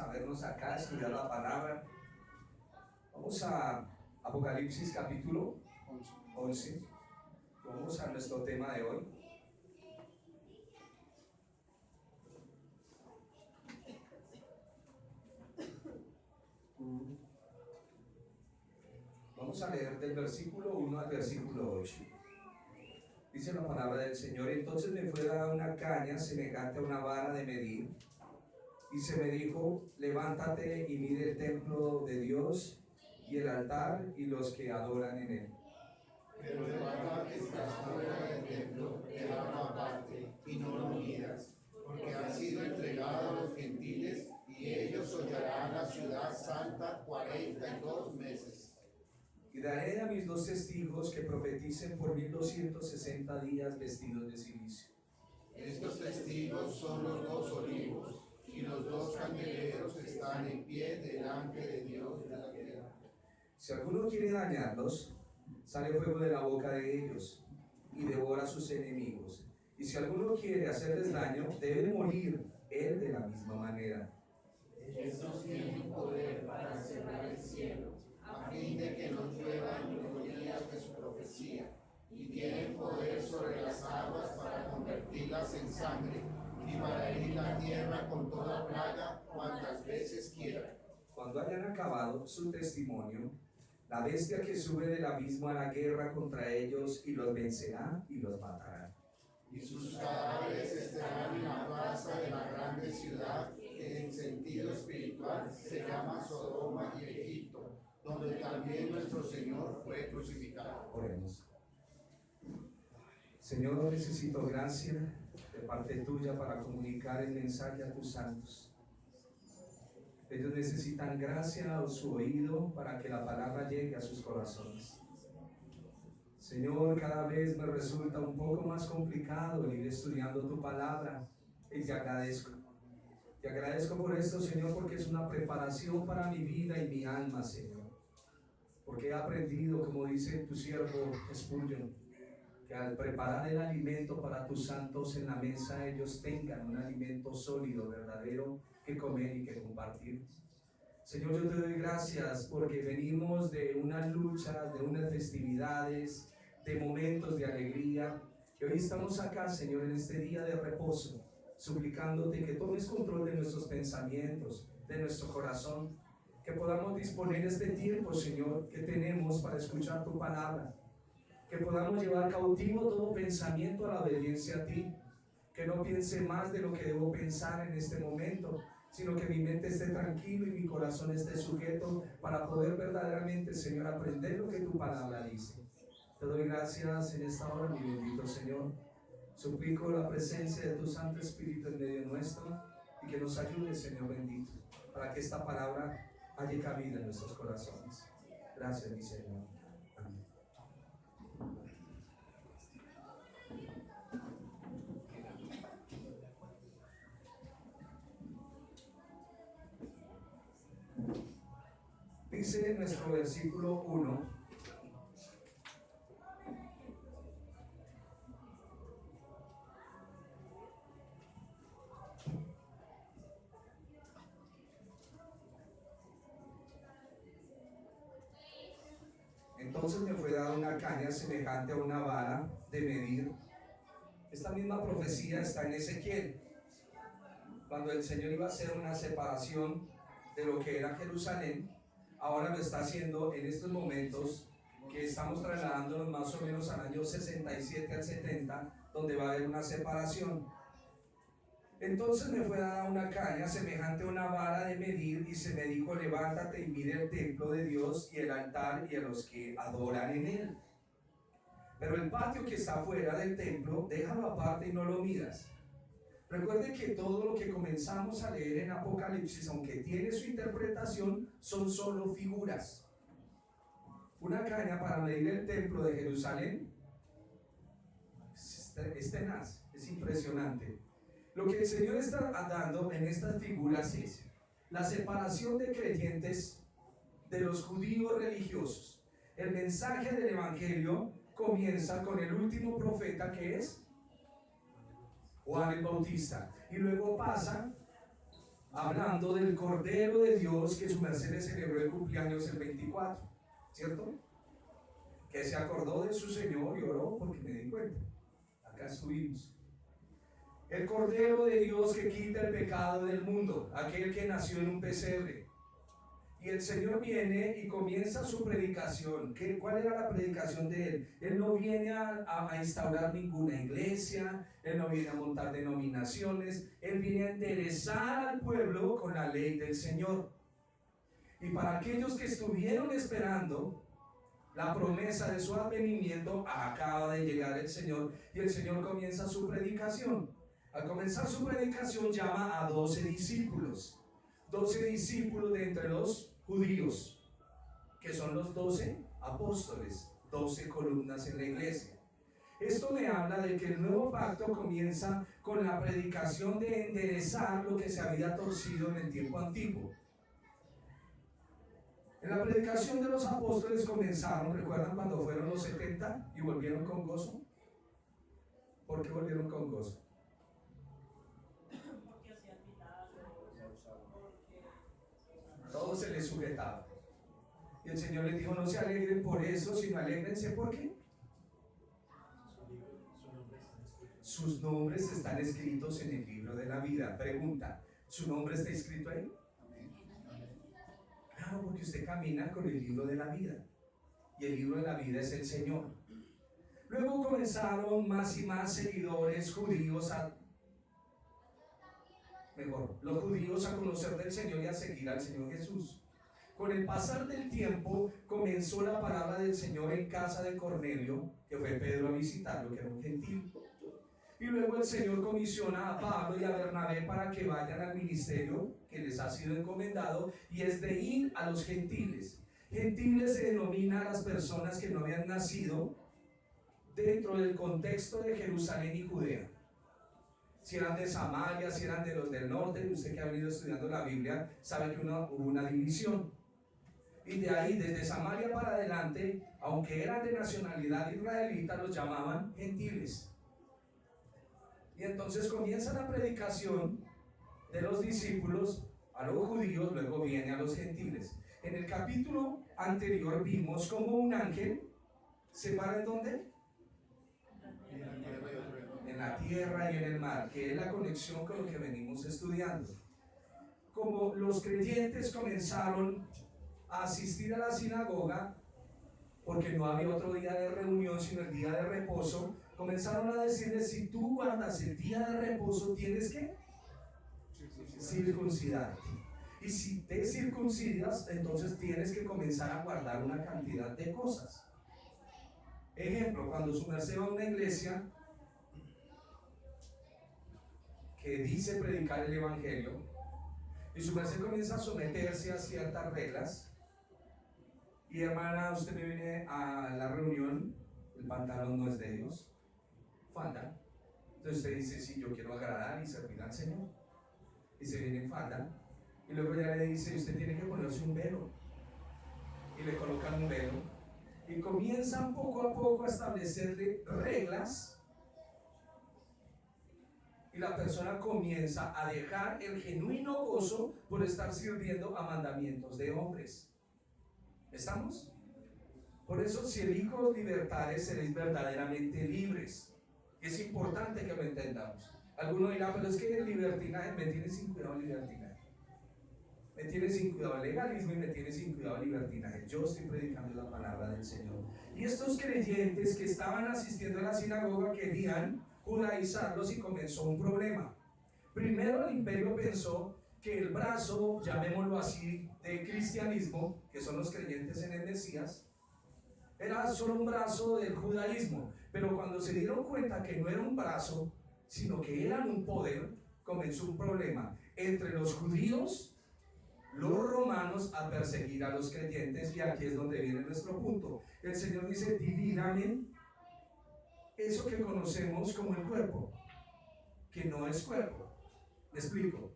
a vernos acá, a estudiar la palabra. Vamos a Apocalipsis capítulo 11. Vamos a nuestro tema de hoy. Vamos a leer del versículo 1 al versículo 8. Dice la palabra del Señor: entonces me fue dada una caña semejante a una vara de medir, y se me dijo: levántate y mide el templo de Dios y el altar y los que adoran en él. Pero el altar que está fuera del templo, déjalo aparte y no lo midas, porque ha sido entregado a los gentiles y ellos hollarán la ciudad santa 42 meses. Y daré a mis 2 testigos que profeticen por 1260 días vestidos de silicio. Estos testigos son los 2 olivos, y los 2 candeleros están en pie delante de Dios de la tierra. Si alguno quiere dañarlos, sale fuego de la boca de ellos y devora a sus enemigos. Y si alguno quiere hacerles daño, debe morir él de la misma manera. Estos tienen poder para cerrar el cielo, a fin de que no lluevan los días de su profecía, y tienen poder sobre las aguas para convertirlas en sangre, y para herir la tierra con toda plaga cuantas veces quieran. Cuando hayan acabado su testimonio, la bestia que sube del abismo hará guerra contra ellos y los vencerá y los matará. Y sus cadáveres estarán en la plaza de la grande ciudad, que en sentido espiritual se llama Sodoma y Egipto, donde también nuestro Señor fue crucificado. Oremos. Señor, necesito gracia de parte tuya para comunicar el mensaje a tus santos. Ellos necesitan gracia a su oído para que la palabra llegue a sus corazones. Señor, cada vez me resulta un poco más complicado ir estudiando tu palabra, y te agradezco. Te agradezco por esto, Señor, porque es una preparación para mi vida y mi alma, Señor. Porque he aprendido, como dice tu siervo Spurgeon, que al preparar el alimento para tus santos en la mesa, ellos tengan un alimento sólido, verdadero, que comer y que compartir. Señor, yo te doy gracias porque venimos de unas luchas, de unas festividades, de momentos de alegría. Y hoy estamos acá, Señor, en este día de reposo, suplicándote que tomes control de nuestros pensamientos, de nuestro corazón, que podamos disponer este tiempo, Señor, que tenemos para escuchar tu palabra, que podamos llevar cautivo todo pensamiento a la obediencia a ti, que no piense más de lo que debo pensar en este momento, sino que mi mente esté tranquilo y mi corazón esté sujeto para poder verdaderamente, Señor, aprender lo que tu palabra dice. Te doy gracias en esta hora, mi bendito Señor. Suplico la presencia de tu Santo Espíritu en medio nuestro y que nos ayude, Señor bendito, para que esta palabra haya cabida en nuestros corazones. Gracias, mi Señor. Amén. Dice nuestro versículo 1: entonces me fue dada una caña semejante a una vara de medir. Esta misma profecía está en Ezequiel, cuando el Señor iba a hacer una separación de lo que era Jerusalén. Ahora lo está haciendo en estos momentos que estamos trasladándonos más o menos al año 67 al 70, donde va a haber una separación. Entonces me fue dada una caña semejante a una vara de medir, y se me dijo: levántate y mide el templo de Dios y el altar y a los que adoran en él. Pero el patio que está fuera del templo, déjalo aparte y no lo midas. Recuerde que todo lo que comenzamos a leer en Apocalipsis, aunque tiene su interpretación, son solo figuras. Una caña para medir el templo de Jerusalén es tenaz, es impresionante. Lo que el Señor está dando en estas figuras es la separación de creyentes de los judíos religiosos. El mensaje del Evangelio comienza con el último profeta, que es Juan el Bautista, y luego pasa hablando del Cordero de Dios que su merced le celebró el cumpleaños el 24, ¿cierto? Que se acordó de su Señor y oró porque me di cuenta. Acá estuvimos. El Cordero de Dios que quita el pecado del mundo, aquel que nació en un pesebre. Y el Señor viene y comienza su predicación. ¿Cuál era la predicación de Él? Él no viene a instaurar ninguna iglesia, Él no viene a montar denominaciones, Él viene a enderezar al pueblo con la ley del Señor. Y para aquellos que estuvieron esperando la promesa de su advenimiento, acaba de llegar el Señor y el Señor comienza su predicación. Al comenzar su predicación llama a 12 discípulos. 12 discípulos de entre los judíos, que son los 12 apóstoles, 12 columnas en la iglesia. Esto me habla de que el nuevo pacto comienza con la predicación de enderezar lo que se había torcido en el tiempo antiguo. En la predicación de los apóstoles comenzaron, ¿recuerdan cuando fueron los 70 y volvieron con gozo? ¿Por qué volvieron con gozo? Todo se les sujetaba. Y el Señor les dijo, no se alegren por eso, sino alégrense ¿por qué? Sus nombres están escritos en el libro de la vida. Pregunta, ¿su nombre está escrito ahí? Claro, porque usted camina con el libro de la vida. Y el libro de la vida es el Señor. Luego comenzaron más y más seguidores judíos los judíos a conocer del Señor y a seguir al Señor Jesús. Con el pasar del tiempo comenzó la palabra del Señor en casa de Cornelio, que fue Pedro a visitarlo, que era un gentil. Y luego el Señor comisiona a Pablo y a Bernabé para que vayan al ministerio que les ha sido encomendado, y es de ir a los gentiles. Gentiles se denomina a las personas que no habían nacido dentro del contexto de Jerusalén y Judea. Si eran de Samaria, si eran de los del norte, usted que ha venido estudiando la Biblia sabe que hubo una división. Y de ahí, desde Samaria para adelante, aunque eran de nacionalidad israelita, los llamaban gentiles. Y entonces comienza la predicación de los discípulos a los judíos, luego viene a los gentiles. En el capítulo anterior vimos cómo un ángel se para ¿en dónde? En la tierra y en el mar, que es la conexión con lo que venimos estudiando. Como los creyentes comenzaron a asistir a la sinagoga, porque no había otro día de reunión sino el día de reposo, comenzaron a decirles, si tú guardas el día de reposo, tienes que circuncidarte. Y si te circuncidas, entonces tienes que comenzar a guardar una cantidad de cosas. Ejemplo, cuando su merced va a una iglesia que dice predicar el evangelio, y su merced comienza a someterse a ciertas reglas, y hermana, usted me viene a la reunión, el pantalón no es de Dios, falda. Entonces usted dice, sí, yo quiero agradar y servir al Señor, y se viene en falda, y luego ya le dice, usted tiene que ponerse un velo, y le colocan un velo, y comienzan poco a poco a establecerle reglas, y la persona comienza a dejar el genuino gozo por estar sirviendo a mandamientos de hombres. ¿Estamos? Por eso, si elijo libertades, seréis verdaderamente libres. Es importante que lo entendamos. Alguno dirá, pero es que el libertinaje me tiene sin cuidado el libertinaje. Me tiene sin cuidado el legalismo y me tiene sin cuidado el libertinaje. Yo estoy predicando la palabra del Señor. Y estos creyentes que estaban asistiendo a la sinagoga querían judaizarlos y comenzó un problema. Primero el imperio pensó que el brazo, llamémoslo así, de cristianismo, que son los creyentes en el Mesías, era solo un brazo del judaísmo. Pero cuando se dieron cuenta que no era un brazo, sino que eran un poder, comenzó un problema entre los judíos, los romanos, a perseguir a los creyentes. Y aquí es donde viene nuestro punto. El Señor dice, divídame eso que conocemos como el cuerpo, que no es cuerpo. Me explico.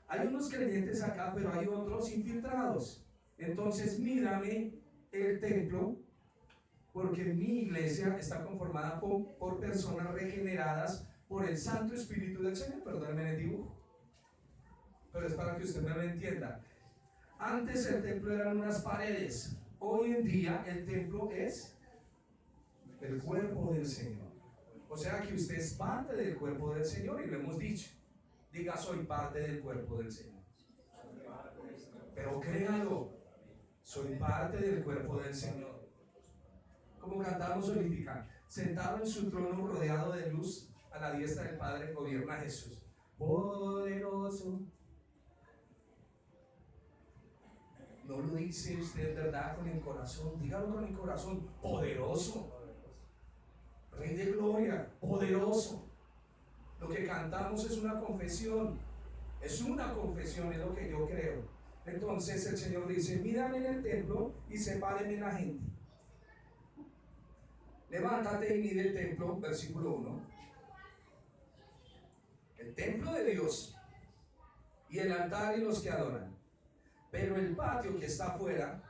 Hay unos creyentes acá, pero hay otros infiltrados. Entonces mírame el templo, porque mi iglesia está conformada por personas regeneradas por el Santo Espíritu del Señor. Perdónenme el dibujo. pero es para que usted me lo entienda. Antes el templo eran unas paredes, hoy en día el templo es el cuerpo del Señor. O sea que usted es parte del cuerpo del Señor y lo hemos dicho. Diga, soy parte del cuerpo del Señor. Pero créalo, soy parte del cuerpo del Señor. Como cantamos ahorita, sentado en su trono rodeado de luz, a la diestra del Padre gobierna Jesús. Poderoso. No lo dice usted, ¿verdad? Con el corazón, dígalo con el corazón. Poderoso. Rey de gloria, poderoso. Lo que cantamos es una confesión. Es una confesión, es lo que yo creo. Entonces el Señor dice, mírame en el templo y sepáreme la gente. Levántate y mide el templo, versículo 1. El templo de Dios y el altar y los que adoran. Pero el patio que está afuera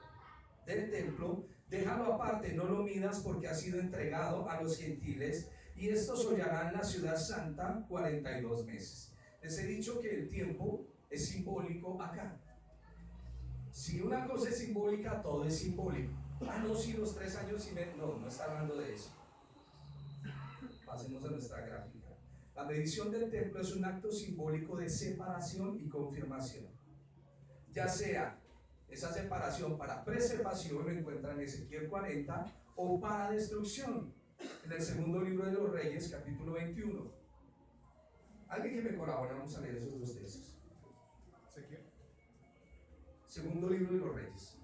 del templo, déjalo aparte, no lo midas porque ha sido entregado a los gentiles y estos hollarán la ciudad santa 42 meses. Les he dicho que el tiempo es simbólico acá. Si una cosa es simbólica, todo es simbólico. Ah, no, si los 3 años y medio, no está hablando de eso. Pasemos a nuestra gráfica. La medición del templo es un acto simbólico de separación y confirmación. Ya sea esa separación para preservación, lo encuentran en Ezequiel 40, o para destrucción, en el segundo libro de los Reyes, capítulo 21. Alguien que me colabore, vamos a leer esos dos textos. ¿Ezequiel? Segundo libro de los Reyes.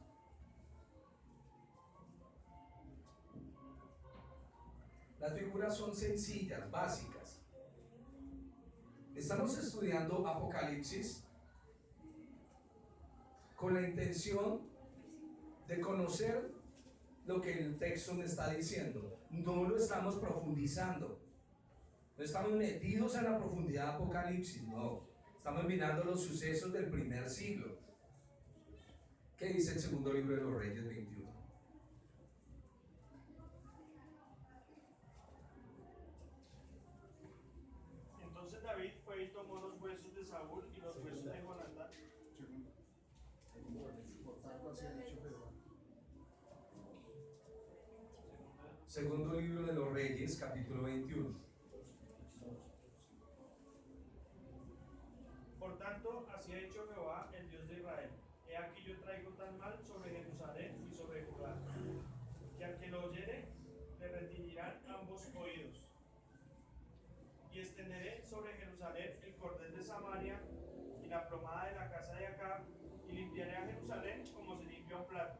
Las figuras son sencillas, básicas. Estamos estudiando Apocalipsis con la intención de conocer lo que el texto me está diciendo. No lo estamos profundizando. No estamos metidos en la profundidad de Apocalipsis, no. Estamos mirando los sucesos del primer siglo. ¿Qué dice el segundo libro de los Reyes 21? Entonces David fue y tomó los huesos de Saúl y los huesos de Jonatán. Por tanto, así ha dicho Jehová. Segundo libro de los Reyes, capítulo 21. Por tanto, así ha dicho Jehová, el Dios de Israel. He aquí yo traigo tal mal sobre Jerusalén y sobre Judá, que al que lo oyere, le retirarán ambos oídos. Y extenderé sobre Jerusalén el cordel de Samaria y la plomada de la casa de Acab, y limpiaré a Jerusalén como se limpia un plato,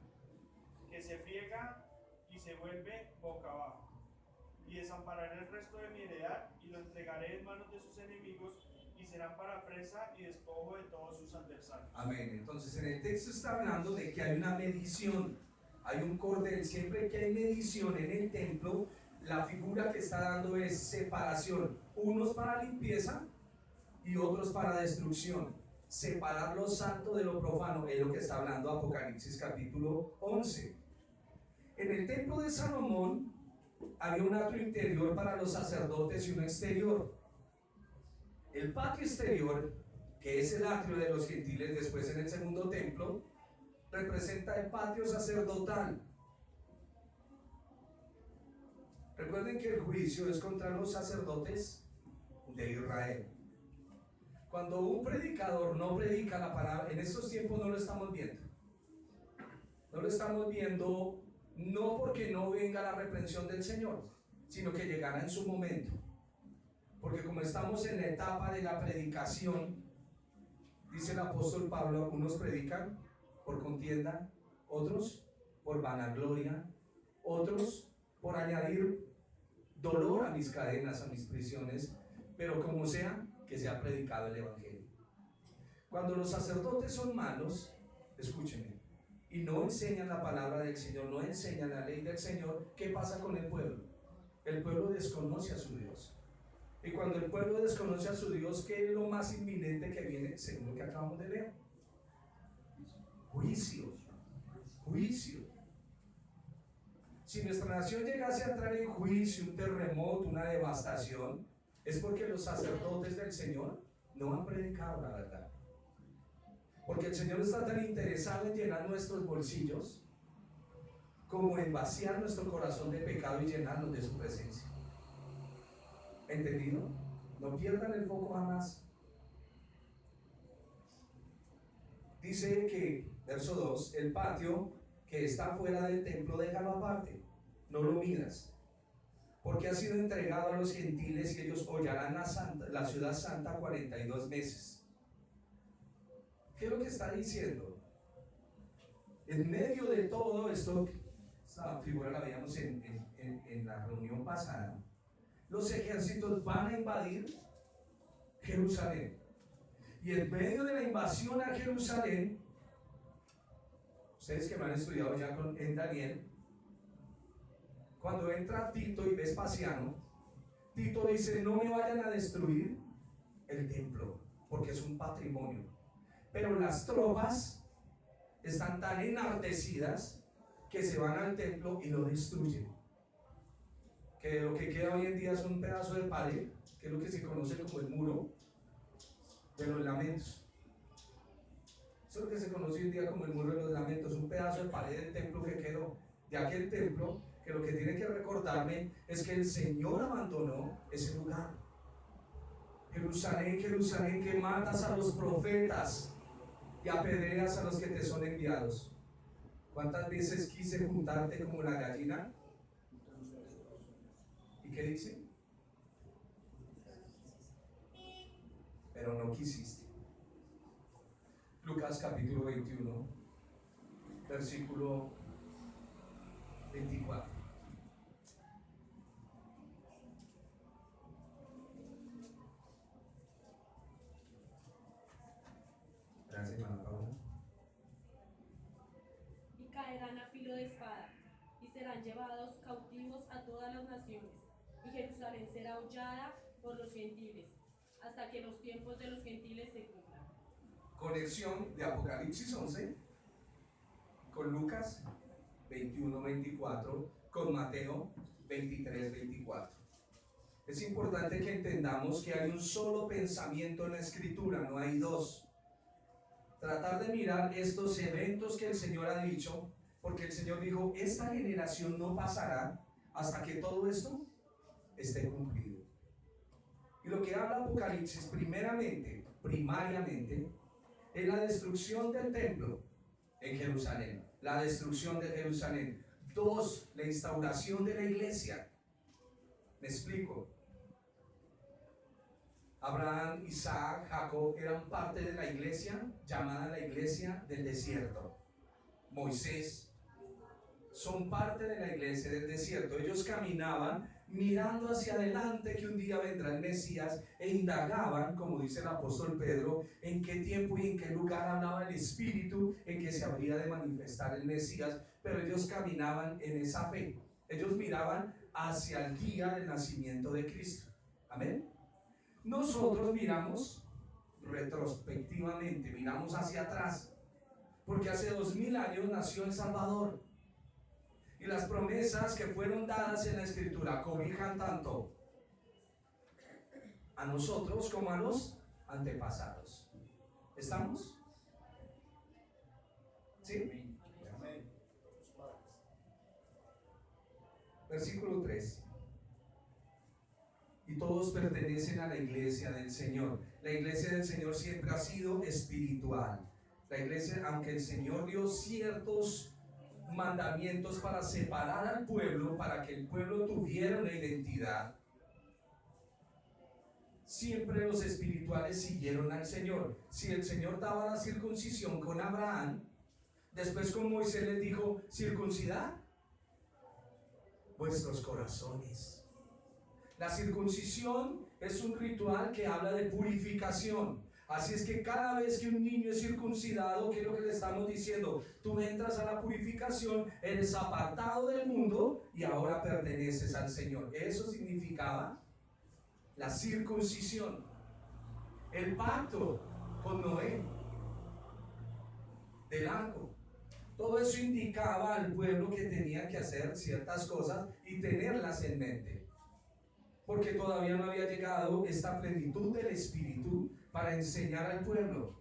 que se friega y se vuelve boca abajo. Y desampararé el resto de mi heredad, y lo entregaré en manos de sus enemigos, y serán para presa y despojo de todos sus adversarios. Amén. Entonces en el texto está hablando de que hay una medición, hay un cordel. Siempre que hay medición en el templo, la figura que está dando es separación, unos para limpieza y otros para destrucción. Separar lo santo de lo profano es lo que está hablando Apocalipsis capítulo 11. En el templo de Salomón había un atrio interior para los sacerdotes y uno exterior. El patio exterior, que es el atrio de los gentiles después en el segundo templo, representa el patio sacerdotal. Recuerden que el juicio es contra los sacerdotes de Israel. Cuando un predicador no predica la palabra, en estos tiempos no lo estamos viendo. No lo estamos viendo no porque no venga la reprensión del Señor, sino que llegará en su momento. Porque como estamos en la etapa de la predicación, dice el apóstol Pablo, unos predican por contienda, otros por vanagloria, otros por añadir dolor a mis cadenas, a mis prisiones, pero como sea, que sea predicado el evangelio. Cuando los sacerdotes son malos, escúchenme, y no enseñan la palabra del Señor, no enseñan la ley del Señor, ¿qué pasa con el pueblo? El pueblo desconoce a su Dios. Y cuando el pueblo desconoce a su Dios, ¿qué es lo más inminente que viene? Según lo que acabamos de leer. Juicio. Juicio. Si nuestra nación llegase a entrar en juicio, un terremoto, una devastación, es porque los sacerdotes del Señor no han predicado la verdad. Porque el Señor está tan interesado en llenar nuestros bolsillos como en vaciar nuestro corazón de pecado y llenarnos de su presencia. ¿Entendido? No pierdan el foco jamás. Dice que, verso 2, el patio que está fuera del templo, déjalo aparte, no lo midas, porque ha sido entregado a los gentiles y ellos hollarán la ciudad santa 42 meses. ¿Qué es lo que está diciendo? En medio de todo esto, esa figura la veíamos en la reunión pasada, los ejércitos van a invadir Jerusalén. Y en medio de la invasión a Jerusalén, ustedes que me han estudiado ya en Daniel, cuando entra Tito y Vespasiano, Tito dice: no me vayan a destruir el templo, porque es un patrimonio. Pero las tropas están tan enardecidas que se van al templo y lo destruyen. Que lo que queda hoy en día es un pedazo de pared, que es lo que se conoce como el muro de los lamentos. Eso es lo que se conoce hoy en día como el muro de los lamentos, un pedazo de pared del templo que quedó, de aquel templo, que lo que tiene que recordarme es que el Señor abandonó ese lugar. Jerusalén, Jerusalén, que matas a los profetas y apedreas a los que te son enviados. ¿Cuántas veces quise juntarte como la gallina? ¿Y qué dice? Pero no quisiste. Lucas capítulo 21, versículo 24. Gracias, hermana Paula. Y caerán a filo de espada, y serán llevados cautivos a todas las naciones, y Jerusalén será hollada por los gentiles, hasta que los tiempos de los gentiles se cumplan. Conexión de Apocalipsis 11 con Lucas 21-24, con Mateo 23-24. Es importante que entendamos que hay un solo pensamiento en la Escritura, no hay dos. Tratar de mirar estos eventos que el Señor ha dicho, porque el Señor dijo: esta generación no pasará hasta que todo esto esté cumplido. Y lo que habla Apocalipsis primariamente, es la destrucción del templo en Jerusalén, la destrucción de Jerusalén. 2, la instauración de la iglesia. Me explico. Abraham, Isaac, Jacob eran parte de la iglesia llamada la iglesia del desierto. Moisés son parte de la iglesia del desierto. Ellos caminaban mirando hacia adelante que un día vendrá el Mesías, e indagaban, como dice el apóstol Pedro, en qué tiempo y en qué lugar hablaba el Espíritu en que se habría de manifestar el Mesías. Pero ellos caminaban en esa fe. Ellos miraban hacia el día del nacimiento de Cristo. Amén. Nosotros miramos retrospectivamente, miramos hacia atrás, porque hace 2000 años nació el Salvador. Y las promesas que fueron dadas en la Escritura cobijan tanto a nosotros como a los antepasados. ¿Estamos? ¿Sí? Amén. Versículo 3. Y todos pertenecen a la iglesia del Señor. La iglesia del Señor siempre ha sido espiritual. La iglesia, aunque el Señor dio ciertos mandamientos para separar al pueblo, para que el pueblo tuviera una identidad, siempre los espirituales siguieron al Señor. Si el Señor daba la circuncisión con Abraham, después con Moisés les dijo: circuncidad vuestros corazones. La circuncisión es un ritual que habla de purificación. Así es que cada vez que un niño es circuncidado, ¿qué es lo que le estamos diciendo? Tú entras a la purificación, eres apartado del mundo y ahora perteneces al Señor. Eso significaba la circuncisión. El pacto con Noé del arco. Todo eso indicaba al pueblo que tenía que hacer ciertas cosas y tenerlas en mente, porque todavía no había llegado esta plenitud del Espíritu para enseñar al pueblo.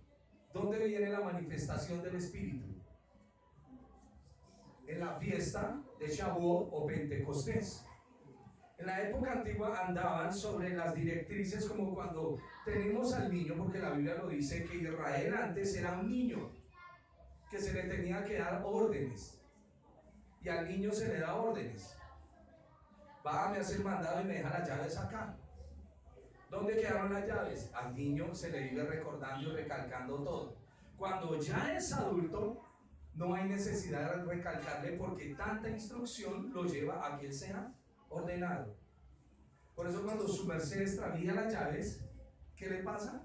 ¿Dónde viene la manifestación del Espíritu? En la fiesta de Shavuot o Pentecostés. En la época antigua andaban sobre las directrices como cuando tenemos al niño, porque la Biblia lo dice que Israel antes era un niño, que se le tenía que dar órdenes. Y al niño se le da órdenes. Va, me hace el mandado y me deja las llaves acá. ¿Dónde quedaron las llaves? Al niño se le vive recordando y recalcando todo. Cuando ya es adulto, no hay necesidad de recalcarle porque tanta instrucción lo lleva a que él sea ordenado. Por eso cuando su merced extravía las llaves, ¿qué le pasa?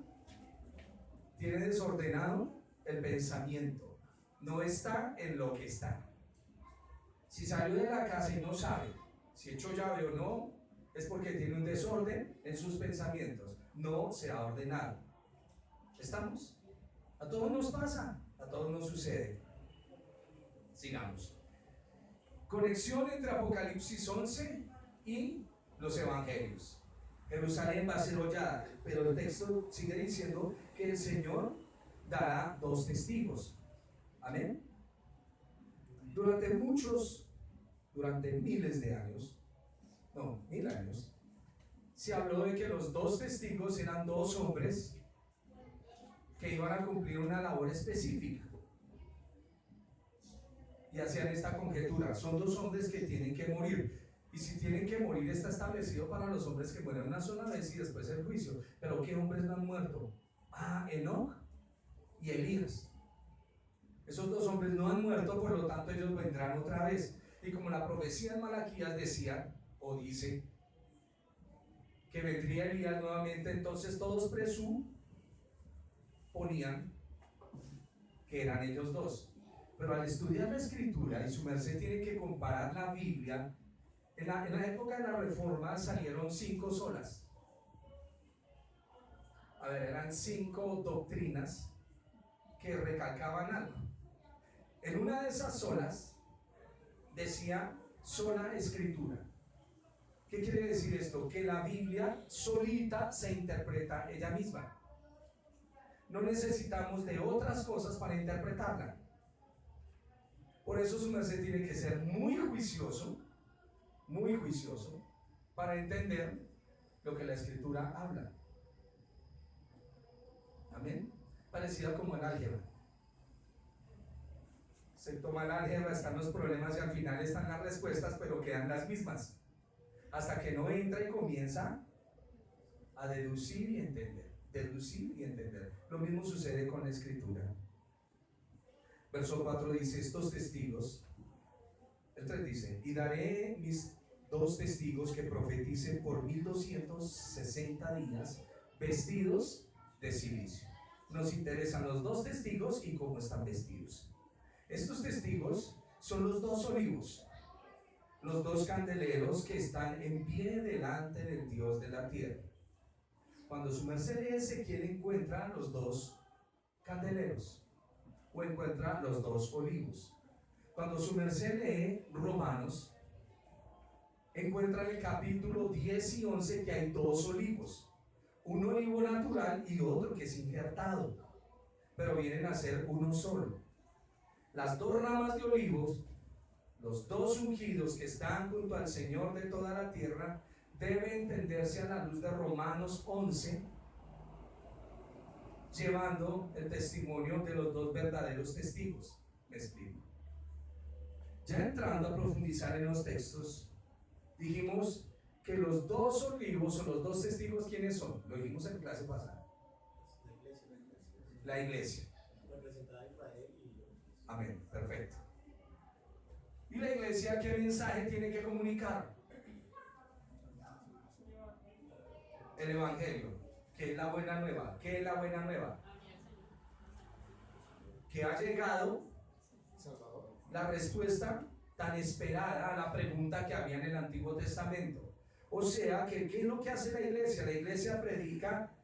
Tiene desordenado el pensamiento. No está en lo que está. Si salió de la casa y no sabe si echó llave o no, es porque tiene un desorden en sus pensamientos. No se ha ordenado. ¿Estamos? A todos nos pasa, a todos nos sucede. Sigamos. Conexión entre Apocalipsis 11 y los evangelios. Jerusalén va a ser hollada, pero el texto sigue diciendo que el Señor dará 2 testigos. Amén. Durante miles de años, no, 1000 años, se habló de que los 2 testigos eran 2 hombres que iban a cumplir una labor específica. Y hacían esta conjetura: son 2 hombres que tienen que morir. Y si tienen que morir, está establecido para los hombres que mueren una sola vez y después el juicio. Pero ¿qué hombres no han muerto? Enoc y Elías. Esos 2 hombres no han muerto, por lo tanto ellos vendrán otra vez. Y como la profecía de Malaquías decía, o dice, que vendría Elías nuevamente, entonces todos presuponían que eran ellos 2. Pero al estudiar la Escritura, y su merced tiene que comparar la Biblia, en la época de la Reforma salieron 5 solas. Eran 5 doctrinas que recalcaban algo. En una de esas solas decía sola Escritura. ¿Qué quiere decir esto? Que la Biblia solita se interpreta ella misma. No necesitamos de otras cosas para interpretarla. Por eso su merced tiene que ser muy juicioso para entender lo que la Escritura habla. Amén. Parecida como el álgebra. Se toma el álgebra, están los problemas y al final están las respuestas, pero quedan las mismas. Hasta que no entra y comienza a deducir y entender. Lo mismo sucede con la Escritura. Verso 4 dice: estos testigos. El 3 dice: y daré mis 2 testigos que profeticen por 1260 días vestidos de silicio. Nos interesan los 2 testigos y cómo están vestidos. Estos testigos son los 2 olivos, los 2 candeleros que están en pie delante del Dios de la tierra. Cuando su merced lee Ezequiel, encuentra los 2 candeleros o encuentra los 2 olivos. Cuando su merced lee Romanos, encuentra en el capítulo 10 y 11 que hay 2 olivos, un olivo natural y otro que es injertado, pero vienen a ser uno solo. Las 2 ramas de olivos, los 2 ungidos que están junto al Señor de toda la tierra, debe entenderse a la luz de Romanos 11, llevando el testimonio de los 2 verdaderos testigos. Me explico. Ya entrando a profundizar en los textos, dijimos que los 2 olivos o los 2 testigos, ¿quiénes son? Lo dijimos en clase pasada. La iglesia. Amén, perfecto. ¿Y la iglesia qué mensaje tiene que comunicar? El evangelio, que es la buena nueva. ¿Qué es la buena nueva? Que ha llegado la respuesta tan esperada a la pregunta que había en el Antiguo Testamento. O sea, que ¿qué es lo que hace la iglesia? La iglesia predica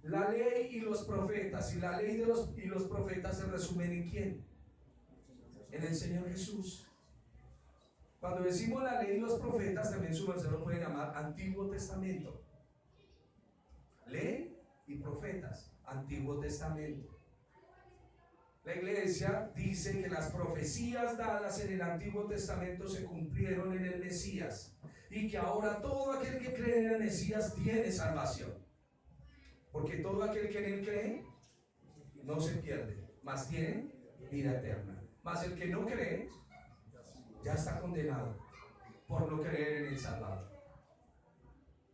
la ley y los profetas, y la ley y los profetas se resumen ¿en quién? En el Señor Jesús. Cuando decimos la ley y los profetas, también su merced lo puede llamar Antiguo Testamento. Ley y profetas, Antiguo Testamento. La iglesia dice que las profecías dadas en el Antiguo Testamento se cumplieron en el Mesías y que ahora todo aquel que cree en el Mesías tiene salvación. Porque todo aquel que en él cree no se pierde, mas tiene vida eterna. Mas el que no cree ya está condenado por no creer en el Salvador.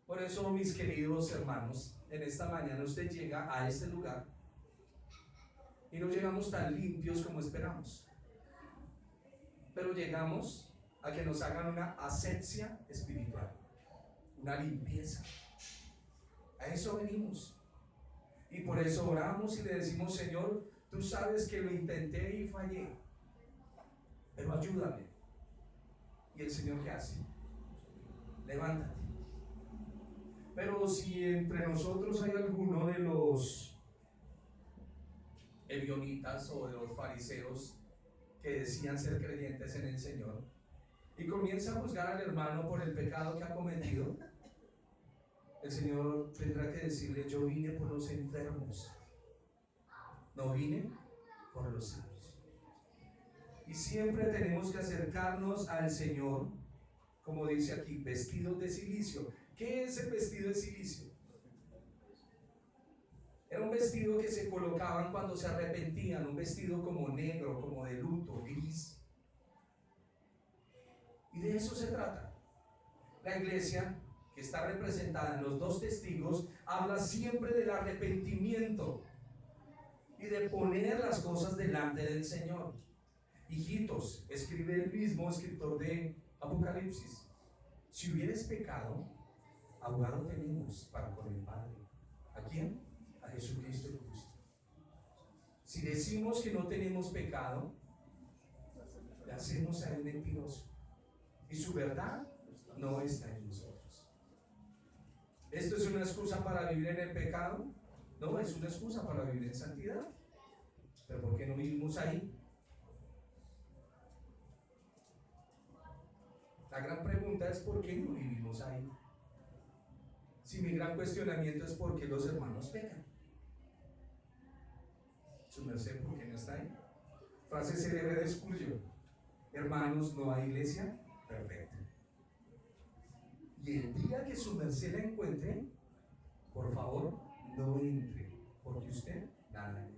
Por eso, mis queridos hermanos, en esta mañana usted llega a este lugar y no llegamos tan limpios como esperamos, pero llegamos a que nos hagan una asepsia espiritual, una limpieza. A eso venimos. Y por eso oramos y le decimos: Señor, tú sabes que lo intenté y fallé, pero ayúdame. ¿Y el Señor qué hace? Levántate. Pero si entre nosotros hay alguno de los ebionitas o de los fariseos que decían ser creyentes en el Señor y comienza a juzgar al hermano por el pecado que ha cometido, el Señor tendrá que decirle: yo vine por los enfermos, no vine por los sanos. Y siempre tenemos que acercarnos al Señor, como dice aquí, vestidos de cilicio. ¿Qué es el vestido de cilicio? Era un vestido que se colocaban cuando se arrepentían, un vestido como negro, como de luto, gris. Y de eso se trata. La iglesia, que está representada en los dos testigos, habla siempre del arrepentimiento y de poner las cosas delante del Señor. Hijitos, escribe el mismo escritor de Apocalipsis: si hubieres pecado, abogado tenemos para con el Padre. ¿A quién? A Jesucristo el justo. Si decimos que no tenemos pecado, le hacemos a él mentiroso, y su verdad no está en nosotros. ¿Esto es una excusa para vivir en el pecado? No, es una excusa para vivir en santidad. ¿Pero por qué no vivimos ahí? La gran pregunta es: ¿por qué no vivimos ahí? Si mi gran cuestionamiento es: ¿por qué los hermanos pecan? Su merced, ¿por qué no está ahí? Frase célebre de Spurgeon: hermanos, no hay iglesia perfecta. Y el día que su merced la encuentre, por favor, no entre, porque usted nada hará.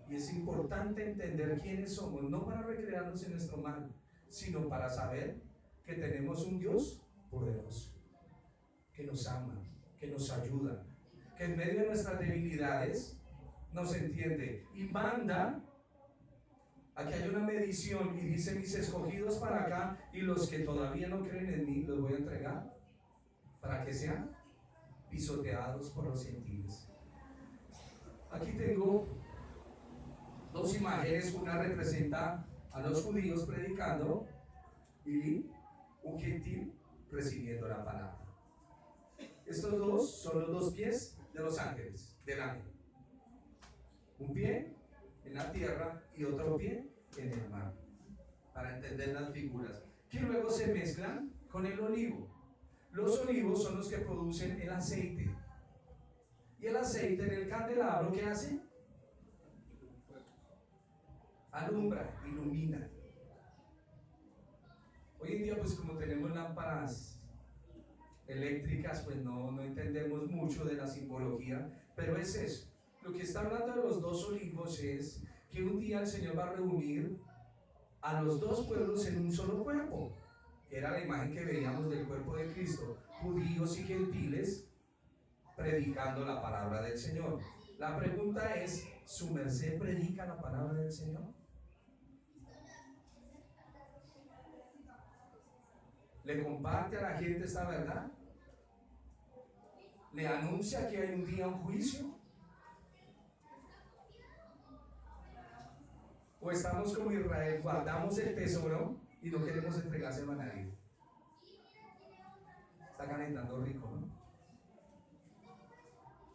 Y es importante entender quiénes somos, no para recrearnos en nuestro mal, sino para saber que tenemos un Dios poderoso, que nos ama, que nos ayuda, que en medio de nuestras debilidades nos entiende y manda a que haya una medición y dice: mis escogidos para acá y los que todavía no creen en mí los voy a entregar para que sean pisoteados por los gentiles. Aquí tengo dos imágenes. Una representa a los judíos predicando y un gentil recibiendo la palabra. Estos dos son los dos pies de los ángeles, del ángel. Un pie en la tierra y otro pie en el mar, para entender las figuras, que luego se mezclan con el olivo. Los olivos son los que producen el aceite, y el aceite en el candelabro, ¿qué hace? Alumbra, ilumina. Hoy en día, pues como tenemos lámparas eléctricas, pues no entendemos mucho de la simbología, pero es eso. Lo que está hablando de los dos olivos es que un día el Señor va a reunir a los dos pueblos en un solo cuerpo. Era la imagen que veíamos del cuerpo de Cristo, judíos y gentiles predicando la palabra del Señor. La pregunta es: ¿su merced predica la palabra del Señor? ¿Le comparte a la gente esta verdad? ¿Le anuncia que hay un día un juicio? ¿O estamos como Israel, guardamos el tesoro y no queremos entregárselo a nadie? Está calentando rico, ¿no?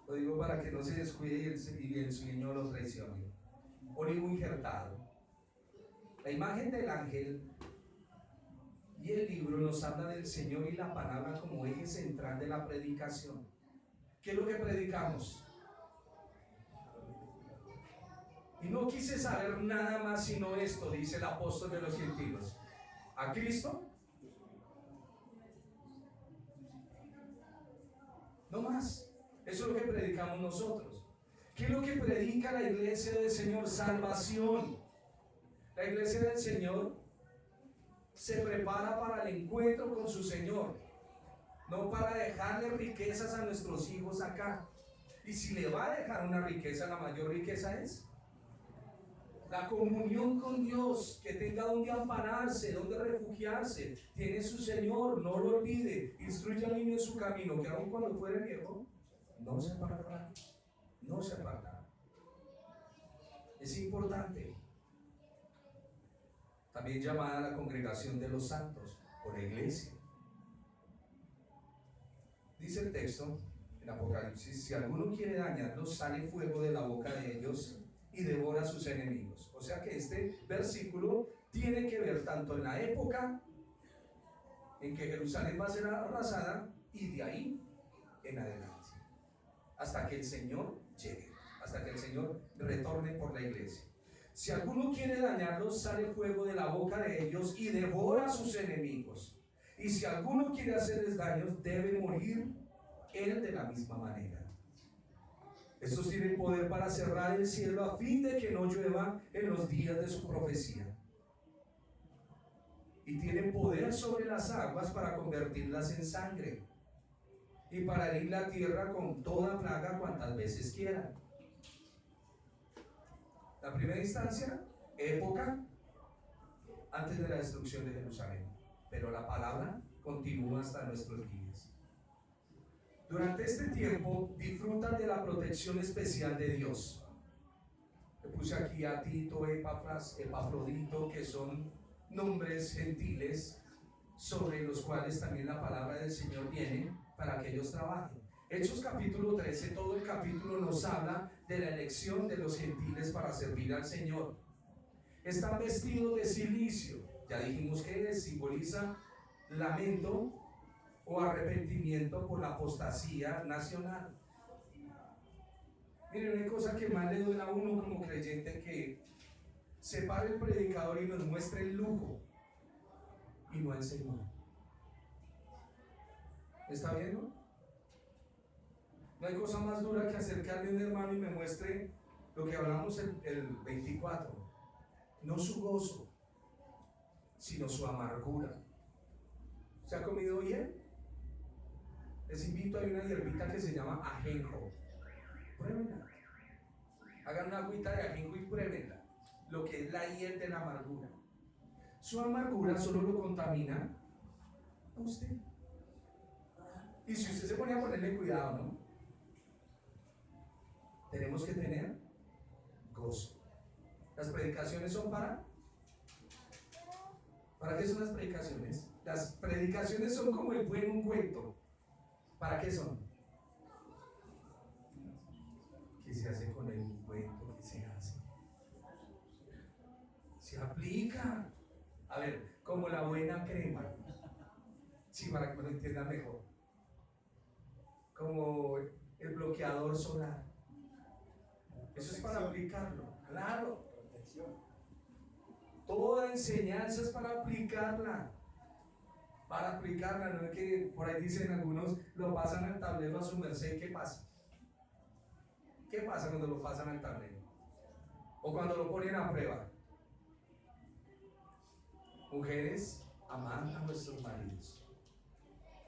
Lo digo para que no se descuide y el sueño lo traicione. Olivo injertado. La imagen del ángel y el libro nos habla del Señor y la palabra como eje central de la predicación. ¿Qué es lo que predicamos? Y no quise saber nada más sino esto, dice el apóstol de los gentiles. A Cristo, no más. Eso es lo que predicamos nosotros. ¿Qué es lo que predica la iglesia del Señor? Salvación. La iglesia del Señor se prepara para el encuentro con su Señor, no para dejarle riquezas a nuestros hijos acá. Y si le va a dejar una riqueza, la mayor riqueza es la comunión con Dios, que tenga donde ampararse, donde refugiarse. Tiene su Señor, no lo olvide. Instruye al niño en su camino, que aun cuando fuere viejo, no se apartará. No se apartará. Es importante. También llamada la congregación de los santos, o la iglesia. Dice el texto en Apocalipsis: si alguno quiere dañarlos, sale fuego de la boca de ellos y devora a sus enemigos. O sea que este versículo tiene que ver tanto en la época en que Jerusalén va a ser arrasada y de ahí en adelante, hasta que el Señor llegue, hasta que el Señor retorne por la iglesia. Si alguno quiere dañarlos, sale fuego de la boca de ellos y devora a sus enemigos. Y si alguno quiere hacerles daños, debe morir él de la misma manera. Estos tienen poder para cerrar el cielo a fin de que no llueva en los días de su profecía. Y tienen poder sobre las aguas para convertirlas en sangre y para herir la tierra con toda plaga cuantas veces quieran. La primera instancia, época antes de la destrucción de Jerusalén, pero la palabra continúa hasta nuestros días. Durante este tiempo disfrutan de la protección especial de Dios. Le puse aquí a Tito, Epafras, Epafrodito, que son nombres gentiles sobre los cuales también la palabra del Señor viene para que ellos trabajen. Hechos capítulo 13, todo el capítulo nos habla de la elección de los gentiles para servir al Señor. Están vestidos de cilicio, ya dijimos que simboliza lamento o arrepentimiento por la apostasía nacional. Miren, una cosa que más le duele a uno como creyente, que se pare el predicador y nos muestre el lujo y no el Señor. ¿Está viendo? No hay cosa más dura que acercarme a un hermano y me muestre lo que hablamos el 24, no su gozo, sino su amargura. ¿Se ha comido bien? Les invito, hay una hierbita que se llama ajenjo. Pruébenla. Hagan una agüita de ajenjo y pruébenla. Lo que es la hiel de la amargura. Su amargura solo lo contamina a usted. Y si usted se pone a ponerle cuidado, ¿no? Tenemos que tener gozo. Las predicaciones son ¿para qué son las predicaciones? Las predicaciones son como el buen ungüento. ¿Para qué son? ¿Qué se hace con el ungüento? ¿Qué se hace? Se aplica. A ver, como la buena crema. Sí, para que me lo entiendan mejor. Como el bloqueador solar. Eso es para aplicarlo, claro. Toda enseñanza es para aplicarla. Para aplicarla, no es que por ahí dicen algunos, lo pasan al tablero a su merced. ¿Qué pasa? ¿Qué pasa cuando lo pasan al tablero? O cuando lo ponen a prueba. Mujeres, amad a vuestros maridos.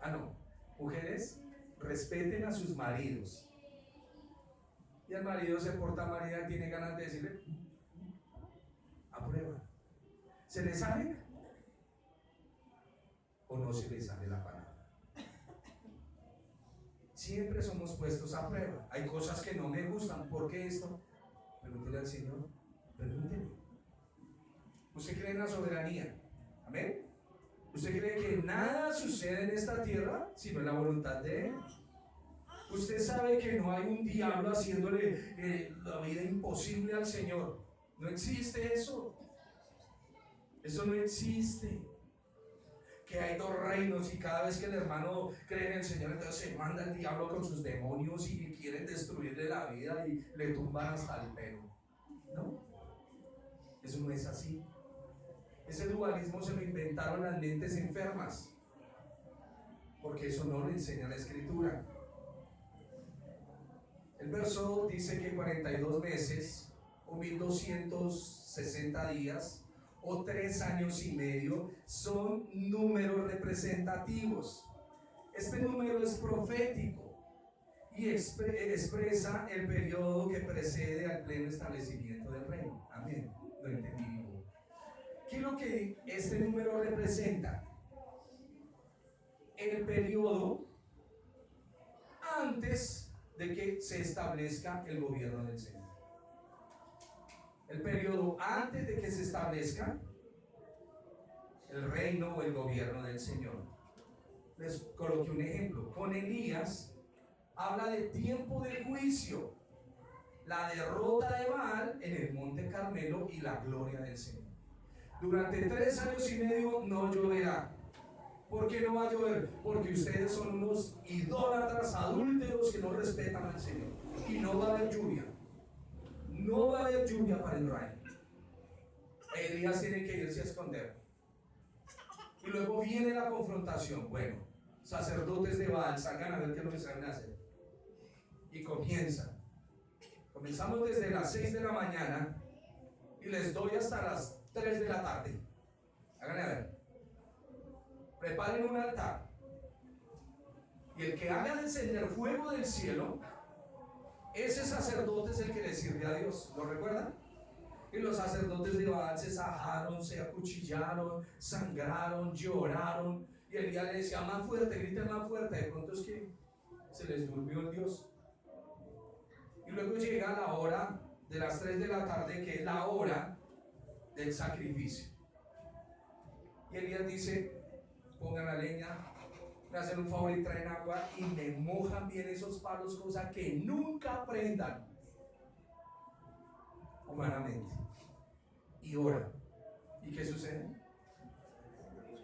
No. Mujeres, respeten a sus maridos. Y el marido se porta mal y tiene ganas de decirle, aprueba. ¿Se le sale? ¿O no se le sale la palabra? Siempre somos puestos a prueba. Hay cosas que no me gustan. ¿Por qué esto? Pregúntele al Señor. Pregúntele. ¿Usted cree en la soberanía? ¿Amén? ¿Usted cree que nada sucede en esta tierra sino en la voluntad de Él? Usted sabe que no hay un diablo haciéndole la vida imposible al Señor. No existe eso. Eso no existe. Que hay dos reinos y cada vez que el hermano cree en el Señor, entonces se manda el diablo con sus demonios y quieren destruirle la vida y le tumban hasta el pelo. No. Eso no es así. Ese dualismo se lo inventaron las mentes enfermas, porque eso no lo enseña la Escritura. El verso dice que 42 meses o 1260 días o 3 años y medio son números representativos. Este número es profético y expresa el periodo que precede al pleno establecimiento del reino. Amén. Lo entendí. ¿Qué es lo que este número representa? El periodo antes de que se establezca el gobierno del Señor. El periodo antes de que se establezca el reino o el gobierno del Señor. Les coloqué un ejemplo. Con Elías habla de tiempo de juicio, la derrota de Baal en el monte Carmelo y la gloria del Señor. Durante 3 años y medio no lloverá. ¿Por qué no va a llover? Porque ustedes son unos idólatras adúlteros que no respetan al Señor. Y no va a haber lluvia. No va a haber lluvia para Israel. Elías tiene que irse a esconder. Y luego viene la confrontación. Bueno, sacerdotes de Baal, salgan a ver qué es lo que saben hacer. Y comenzamos desde las 6 de la mañana y les doy hasta las 3 de la tarde. Háganle a ver. Preparen un altar. Y el que haga encender fuego del cielo, ese sacerdote es el que le sirve a Dios. ¿Lo recuerdan? Y los sacerdotes de Baal se sajaron, se acuchillaron, sangraron, lloraron. Y Elías le decía, más fuerte, griten más fuerte. De pronto es que se les durmió el Dios. Y luego llega la hora de las 3 de la tarde, que es la hora del sacrificio. Y Elías dice, pongan la leña, me hacen un favor y traen agua y me mojan bien esos palos, cosa que nunca aprendan humanamente. Y ora. ¿Y qué sucede?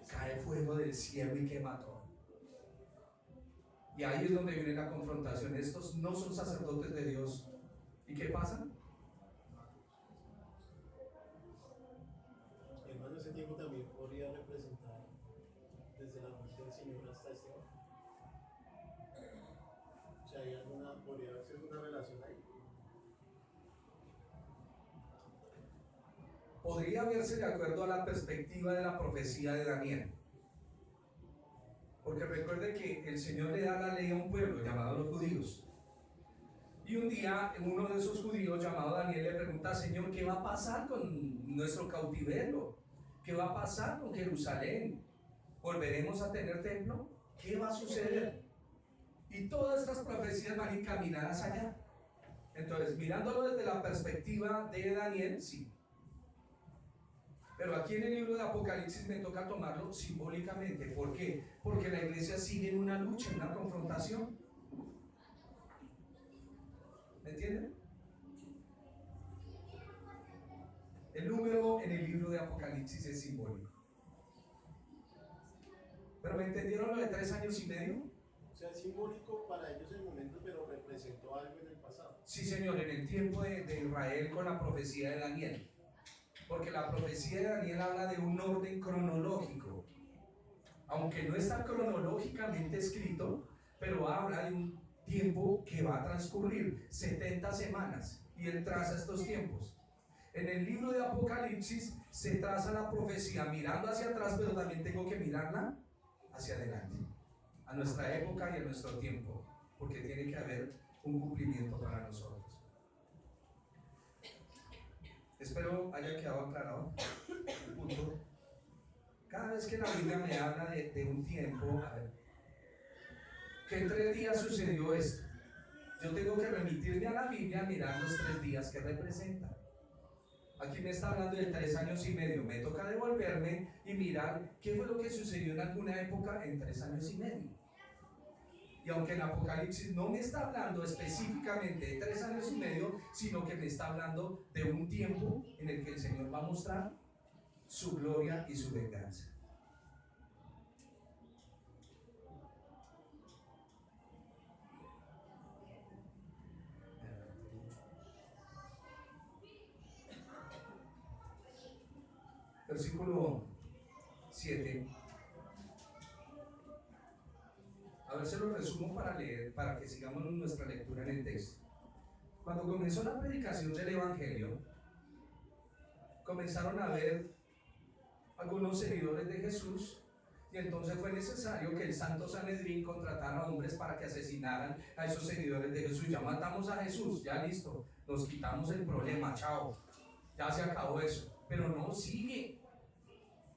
Cae fuego del cielo y quema todo. Y ahí es donde viene la confrontación. Estos no son sacerdotes de Dios. ¿Y qué pasa? Hermano, ese tiempo también podría representar desde la muerte del Señor hasta este momento. O sea, podría haber alguna relación ahí. Podría verse de acuerdo a la perspectiva de la profecía de Daniel. Porque recuerde que el Señor le da la ley a un pueblo llamado los judíos. Y un día uno de esos judíos llamado Daniel le pregunta, Señor, ¿qué va a pasar con nuestro cautiverio? ¿Qué va a pasar con Jerusalén? ¿Volveremos a tener templo? ¿Qué va a suceder? Y todas estas profecías van encaminadas allá. Entonces, mirándolo desde la perspectiva de Daniel, sí. Pero aquí en el libro de Apocalipsis me toca tomarlo simbólicamente. ¿Por qué? Porque la iglesia sigue en una lucha, en una confrontación. ¿Me entienden? El número en el libro de Apocalipsis es simbólico. ¿Pero me entendieron lo de 3 años y medio? O sea, es simbólico para ellos en el momento, pero representó algo en el pasado. Sí, señor, en el tiempo de Israel con la profecía de Daniel. Porque la profecía de Daniel habla de un orden cronológico. Aunque no está cronológicamente escrito, pero habla de un tiempo que va a transcurrir, 70 semanas. Y él traza estos tiempos. En el libro de Apocalipsis se traza la profecía mirando hacia atrás, pero también tengo que mirarla hacia adelante, a nuestra época y a nuestro tiempo, porque tiene que haber un cumplimiento para nosotros. Espero haya quedado aclarado el punto. Cada vez que la Biblia me habla de un tiempo, a ver, que en 3 días sucedió esto, yo tengo que remitirme a la Biblia a mirar los 3 días que representa. Aquí me está hablando de 3 años y medio. Me toca devolverme y mirar qué fue lo que sucedió en alguna época en 3 años y medio. Y aunque en Apocalipsis no me está hablando específicamente de 3 años y medio, sino que me está hablando de un tiempo en el que el Señor va a mostrar su gloria y su venganza. versículo 7. A ver, se lo resumo para leer, para que sigamos nuestra lectura en el texto. Cuando comenzó la predicación del Evangelio, comenzaron a haber algunos seguidores de Jesús, y entonces fue necesario que el Santo Sanedrín contratara a hombres para que asesinaran a esos seguidores de Jesús. Ya matamos a Jesús, ya listo, nos quitamos el problema, chao, ya se acabó eso. Pero no, sigue.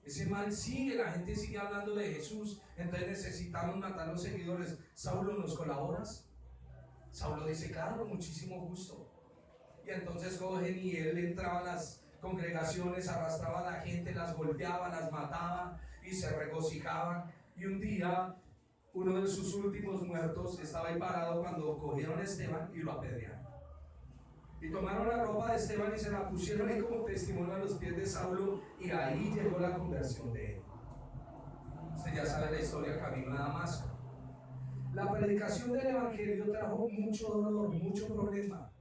Ese mal sigue, la gente sigue hablando de Jesús, entonces necesitamos matar a los seguidores. Saulo, ¿nos colaboras? Saulo dice, claro, muchísimo gusto. Y entonces cogen y él entraba a las congregaciones, arrastraba a la gente, las golpeaba, las mataba y se regocijaban. Y un día, uno de sus últimos muertos estaba ahí parado cuando cogieron a Esteban y lo apedrearon. Y tomaron la ropa de Esteban y se la pusieron ahí como testimonio a los pies de Saulo, y ahí llegó la conversión de él. Usted ya sabe la historia, camino a Damasco. La predicación del Evangelio trajo mucho dolor, mucho problema.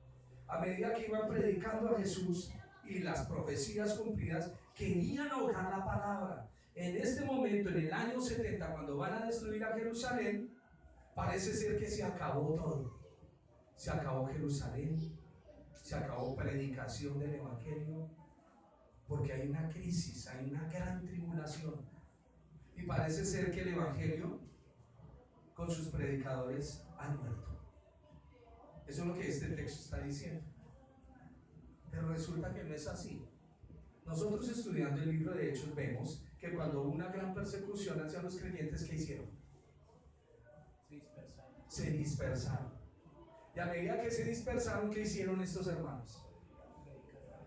A medida que iban predicando a Jesús y las profecías cumplidas, querían ahogar la palabra. En este momento, en el año 70, cuando van a destruir a Jerusalén, parece ser que se acabó todo. Se acabó Jerusalén, se acabó predicación del Evangelio, porque hay una crisis, hay una gran tribulación. Y parece ser que el Evangelio con sus predicadores han muerto. Eso es lo que este texto está diciendo. Pero resulta que no es así. Nosotros, estudiando el libro de Hechos, vemos que cuando hubo una gran persecución hacia los creyentes, ¿qué hicieron? Se dispersaron. Y a medida que se dispersaron, ¿qué hicieron estos hermanos?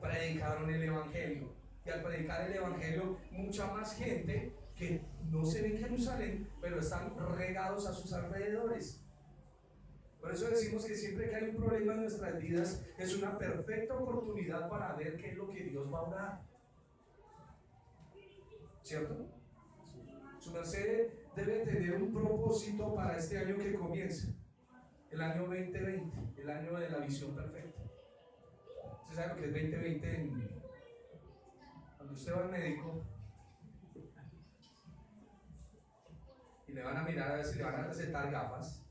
Predicaron el Evangelio. Y al predicar el Evangelio, mucha más gente que no se ve en Jerusalén, pero están regados a sus alrededores. Por eso decimos que siempre que hay un problema en nuestras vidas, es una perfecta oportunidad para ver qué es lo que Dios va a orar. ¿Cierto? Su merced debe tener un propósito para este año que comienza, el año 2020, el año de la visión perfecta. ¿Usted sabe lo que es 2020? Cuando usted va al médico y le van a mirar a ver si le van a recetar gafas,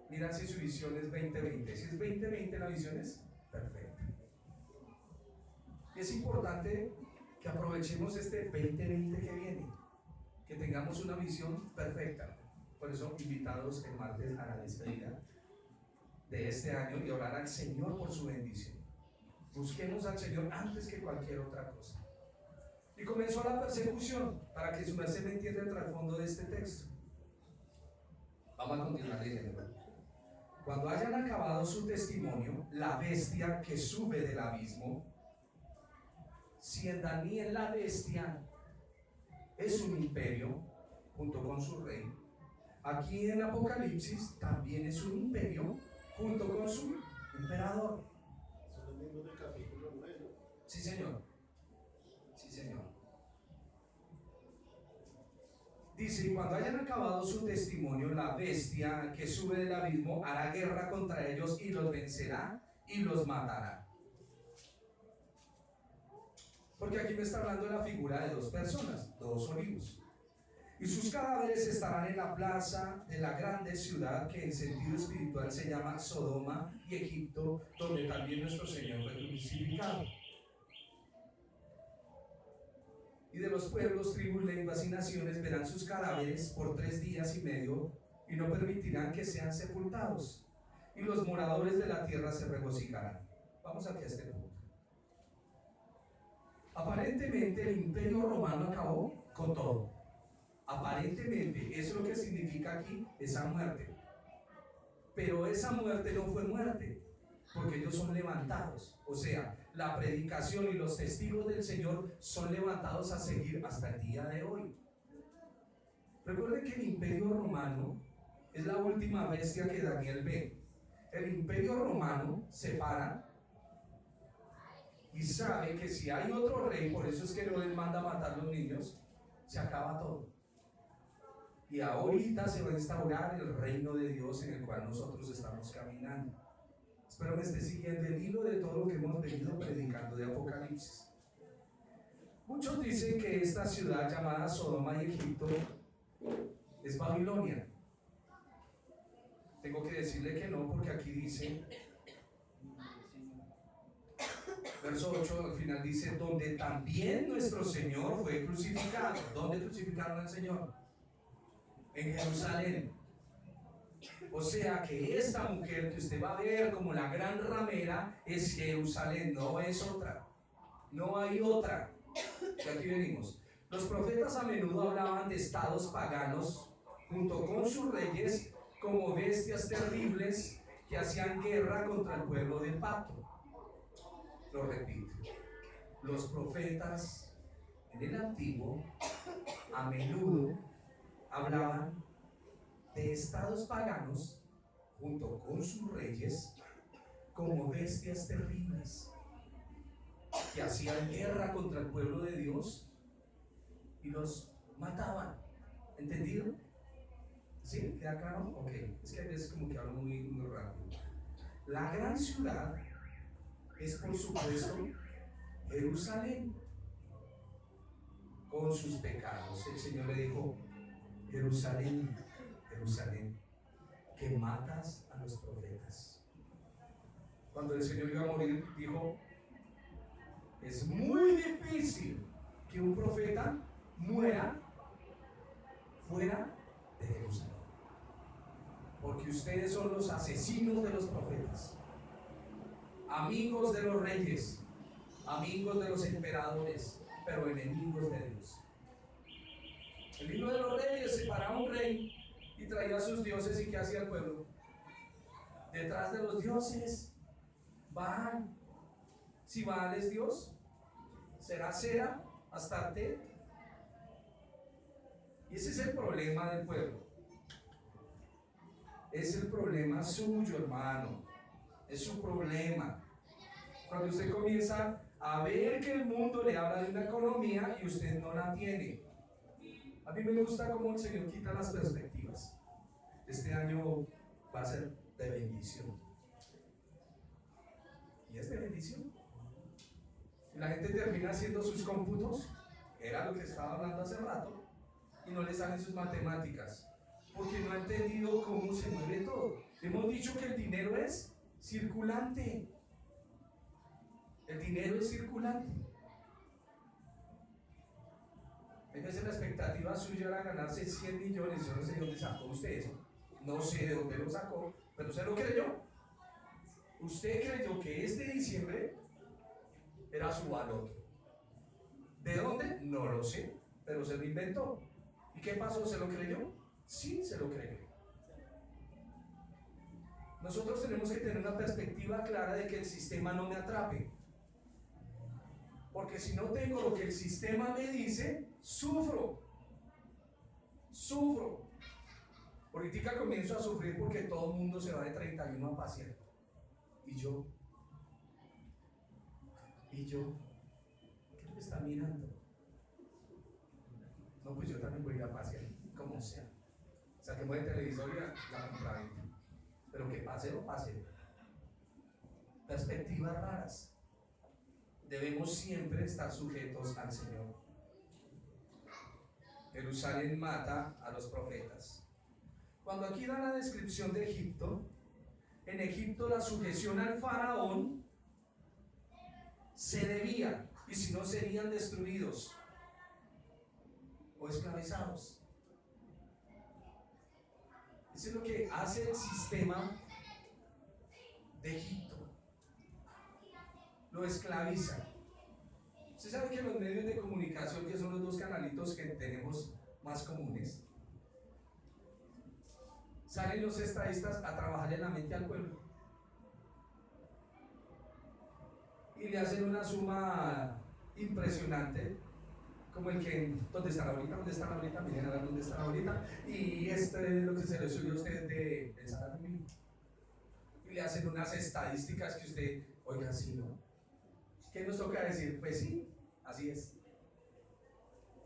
miran si su visión es 2020. Si es 2020, la visión es perfecta. Y es importante que aprovechemos este 2020 que viene, que tengamos una visión perfecta. Por eso, invitados el martes a la despedida de este año y orar al Señor por su bendición. Busquemos al Señor antes que cualquier otra cosa. Y comenzó la persecución, para que su merced me entienda el trasfondo de este texto. Vamos a continuar leyendo. Cuando hayan acabado su testimonio, la bestia que sube del abismo, si en Daniel la bestia es un imperio junto con su rey, aquí en Apocalipsis también es un imperio junto con su emperador. Son los mismos del capítulo 9, ¿no? Sí, señor. Sí, señor. Dice, y cuando hayan acabado su testimonio, la bestia que sube del abismo hará guerra contra ellos y los vencerá y los matará. Porque aquí me está hablando de la figura de dos personas, dos olivos. Y sus cadáveres estarán en la plaza de la grande ciudad que en sentido espiritual se llama Sodoma y Egipto, donde también nuestro Señor fue crucificado. Y de los pueblos, tribus, lenguas y naciones verán sus cadáveres por 3 días y medio y no permitirán que sean sepultados. Y los moradores de la tierra se regocijarán. Vamos aquí a este punto. Aparentemente el imperio romano acabó con todo. Aparentemente, eso es lo que significa aquí esa muerte. Pero esa muerte no fue muerte, porque ellos son levantados. O sea, la predicación y los testigos del Señor son levantados a seguir hasta el día de hoy. Recuerden que el imperio romano es la última bestia que Daniel ve. El imperio romano se para y sabe que si hay otro rey, por eso es que no les manda a matar a los niños, se acaba todo. Y ahorita se va a instaurar el reino de Dios en el cual nosotros estamos caminando. Espero me esté siguiendo el hilo de todo lo que hemos venido predicando de Apocalipsis. Muchos dicen que esta ciudad llamada Sodoma y Egipto es Babilonia. Tengo que decirle que no, porque aquí dice, verso 8 al final dice, donde también nuestro Señor fue crucificado. ¿Dónde crucificaron al Señor? En Jerusalén. O sea que esta mujer que usted va a ver como la gran ramera es Jerusalén, no es otra. No hay otra. De aquí venimos. Los profetas a menudo hablaban de estados paganos junto con sus reyes como bestias terribles que hacían guerra contra el pueblo del pacto. Lo repito, los profetas en el antiguo a menudo hablaban de estados paganos junto con sus reyes como bestias terribles que hacían guerra contra el pueblo de Dios y los mataban. ¿Entendido? ¿Sí? ¿Queda claro? Ok. Es que a veces como que hablo muy rápido. La gran ciudad es, por supuesto, Jerusalén, con sus pecados. El Señor le dijo, Jerusalén, Jerusalén, que matas a los profetas. Cuando el Señor iba a morir, dijo, es muy difícil que un profeta muera fuera de Jerusalén, porque ustedes son los asesinos de los profetas, amigos de los reyes, amigos de los emperadores, pero enemigos de Dios. El libro de los reyes separaba a un rey y traía a sus dioses. ¿Y qué hacía el pueblo? Detrás de los dioses, Baal. Si Baal es Dios, será Sera, Astarte. Y ese es el problema del pueblo. Es el problema suyo, hermano. Es su problema. Cuando usted comienza a ver que el mundo le habla de una economía y usted no la tiene. A mí me gusta cómo el Señor quita las perspectivas. Este año va a ser de bendición. Y es de bendición. Y la gente termina haciendo sus cómputos, era lo que estaba hablando hace rato, y no le salen sus matemáticas, porque no ha entendido cómo se mueve todo. Hemos dicho que el dinero es circulante. El dinero es circulante. A veces la expectativa suya era ganarse 100 millones. Yo no sé de dónde sacó usted eso. No sé de dónde lo sacó, pero usted lo creyó. Usted creyó que este diciembre era su valor. ¿De dónde? No lo sé, pero se lo inventó. ¿Y qué pasó? ¿Se lo creyó? Sí, se lo creyó. Nosotros tenemos que tener una perspectiva clara de que el sistema no me atrape. Porque si no tengo lo que el sistema me dice, sufro. Sufro. Ahorita comienzo a sufrir porque todo el mundo se va de 31 a pasear. Y yo, ¿qué me está mirando? No, pues yo también voy a ir a pasear, como sea. Saquemos el televisor y la compraventa. Pero que pase o pase. Perspectivas raras. Debemos siempre estar sujetos al Señor. Jerusalén mata a los profetas. Cuando aquí da la descripción de Egipto, en Egipto la sujeción al faraón se debía, y si no serían destruidos o esclavizados. Eso es lo que hace el sistema de Egipto. Lo esclaviza. Usted sabe que los medios de comunicación, que son los dos canalitos que tenemos más comunes, salen los estadistas a trabajar en la mente al pueblo y le hacen una suma impresionante, como el que, ¿dónde están ahorita? ¿Dónde están ahorita? Miren a ver dónde están ahorita. Y este es lo que se le subió a usted de salario mínimo. Y le hacen unas estadísticas que usted, oiga, sí, ¿no? ¿Qué nos toca decir? Pues sí, así es.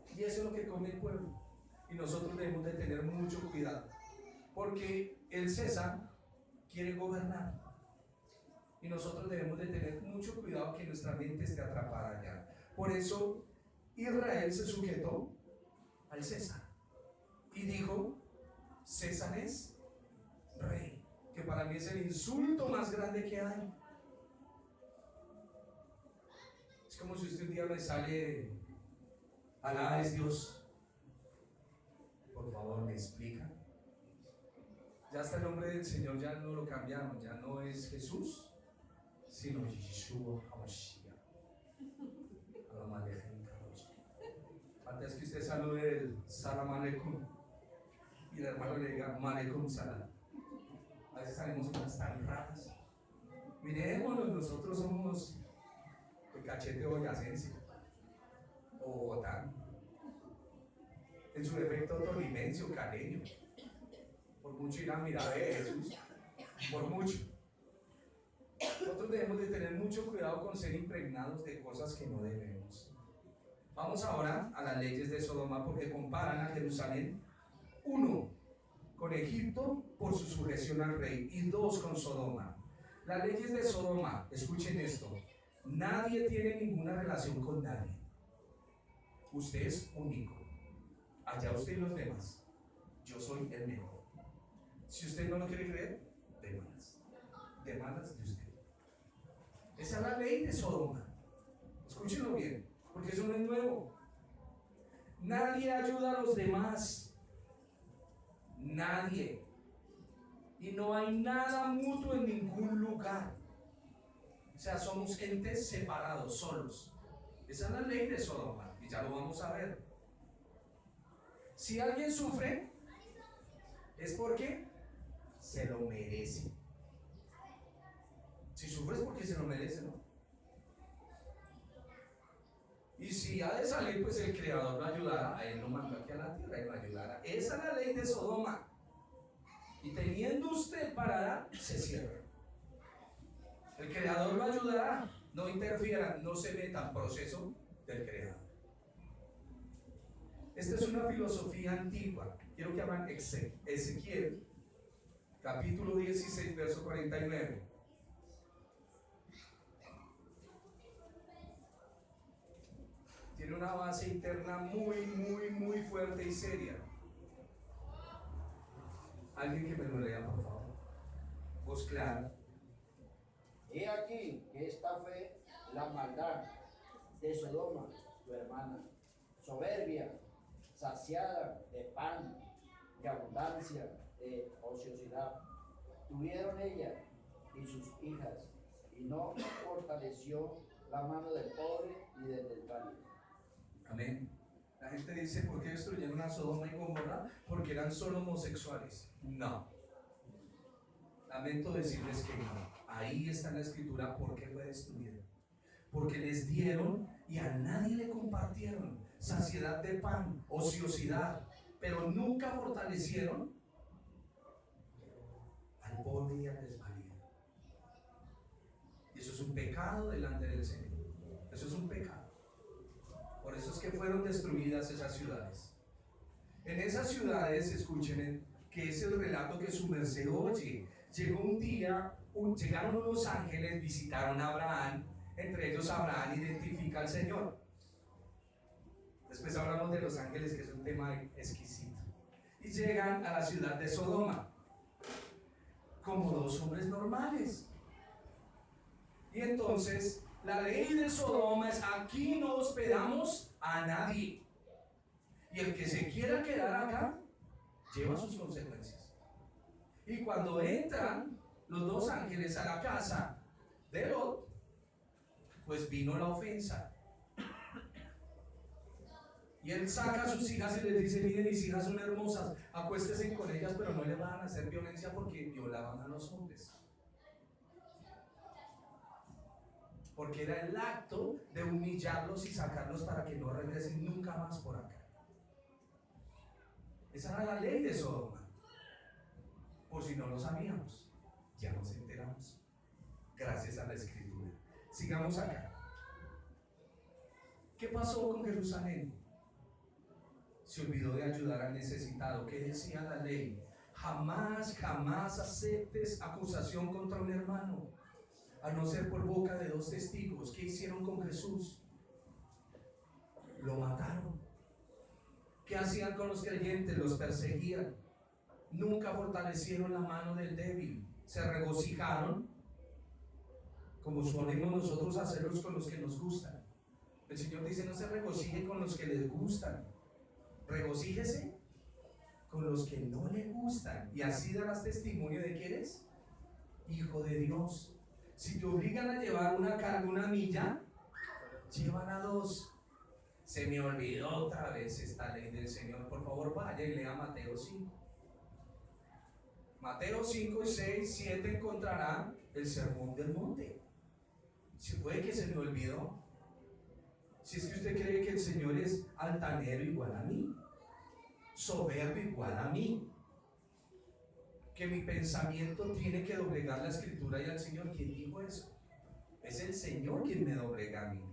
Y eso es lo que come el pueblo. Y nosotros debemos de tener mucho cuidado. Porque el César quiere gobernar. Y nosotros debemos de tener mucho cuidado que nuestra mente esté atrapada allá. Por eso Israel se sujetó al César y dijo: César es rey, que para mí es el insulto más grande que hay. Es como si usted un día me sale: Alá es Dios. Por favor, ¿me explica? Ya hasta el nombre del Señor ya no lo cambiaron, ya no es Jesús, sino Yeshua HaMashiach. Antes que usted salude el Salam Aleikum y el hermano le diga Malekum Salam. A veces salimos unas tan raras. Miremoslos, nosotros somos el cachete boyacense o Bogotá, en su defecto tolimense o caleño. Por mucho ir a mirar a Jesús, por mucho. Nosotros debemos de tener mucho cuidado con ser impregnados de cosas que no debemos. Vamos ahora a las leyes de Sodoma, porque comparan a Jerusalén, 1, con Egipto por su sujeción al rey, y 2, con Sodoma. Las leyes de Sodoma, escuchen esto: nadie tiene ninguna relación con nadie. Usted es único. Allá usted y los demás. Yo soy el mejor. Si usted no lo quiere creer, de malas de usted. Esa es la ley de Sodoma. Escúchenlo bien, porque eso no es nuevo. Nadie ayuda a los demás. Nadie. Y no hay nada mutuo en ningún lugar. O sea, somos entes separados, solos. Esa es la ley de Sodoma, y ya lo vamos a ver. Si alguien sufre, es porque se lo merece. Si sufre es porque se lo merece, ¿no? Y si ha de salir, pues el Creador lo ayudará. A él lo mandó aquí a la tierra y lo ayudará. Esa es la ley de Sodoma. Y teniendo usted para dar, se cierra. El Creador lo ayudará. No interfiera, no se meta en proceso del Creador. Esta es una filosofía antigua. Quiero que abran Ezequiel, capítulo 16, verso 49. Tiene una base interna muy fuerte y seria. Alguien que me lo lea, por favor. Voz clara. He aquí que esta fue la maldad de Sodoma, tu hermana, soberbia, saciada de pan, de abundancia, de ociosidad. Tuvieron ella y sus hijas, y no fortaleció la mano del pobre y del desvalido. Amén. La gente dice: ¿por qué destruyeron a Sodoma y Gomorra? Porque eran solo homosexuales. No. Lamento decirles que no. Ahí está en la escritura por qué fue destruida. Porque les dieron y a nadie le compartieron. Saciedad de pan, ociosidad, pero nunca fortalecieron al pobre y al desvalido. Y eso es un pecado delante del Señor. Eso es un pecado. Por eso es que fueron destruidas esas ciudades. En esas ciudades, escuchen, que es el relato que su merced oye. Llegó un día, llegaron unos ángeles, visitaron a Abraham. Entre ellos Abraham identifica al Señor. Después hablamos de los ángeles, que es un tema exquisito. Y llegan a la ciudad de Sodoma como dos hombres normales. Y entonces la ley de Sodoma es: aquí no hospedamos a nadie. Y el que se quiera quedar acá lleva sus consecuencias. Y cuando entran los dos ángeles a la casa de Lot, pues vino la ofensa. Y él saca a sus hijas y les dice: miren, mis hijas son hermosas, acuéstense con ellas, pero no le van a hacer violencia porque violaban a los hombres. Porque era el acto de humillarlos y sacarlos para que no regresen nunca más por acá. Esa era la ley de Sodoma. Por si no lo sabíamos, ya nos enteramos. Gracias a la escritura. Sigamos acá. ¿Qué pasó con Jerusalén? Se olvidó de ayudar al necesitado. ¿Qué decía la ley? Jamás aceptes acusación contra un hermano, a no ser por boca de dos testigos. ¿Qué hicieron con Jesús? lo mataron. ¿Qué hacían con los creyentes? Los perseguían. Nunca fortalecieron la mano del débil. Se regocijaron, como solemos nosotros hacerlos con los que nos gustan. El Señor dice: no se regocije con los que les gustan, regocíjese con los que no le gustan, y así darás testimonio de que eres hijo de Dios. Si te obligan a llevar una carga, una milla, llévala 2. Se me olvidó otra vez esta ley del Señor. Por favor, vaya y lea Mateo 5. Mateo 5, 6, 7 encontrará el sermón del monte. Si puede que se me olvidó. Si es que usted cree que el Señor es altanero igual a mí, soberbio igual a mí, que mi pensamiento tiene que doblegar la Escritura y al Señor, ¿quién dijo eso? Es el Señor quien me doblega a mí.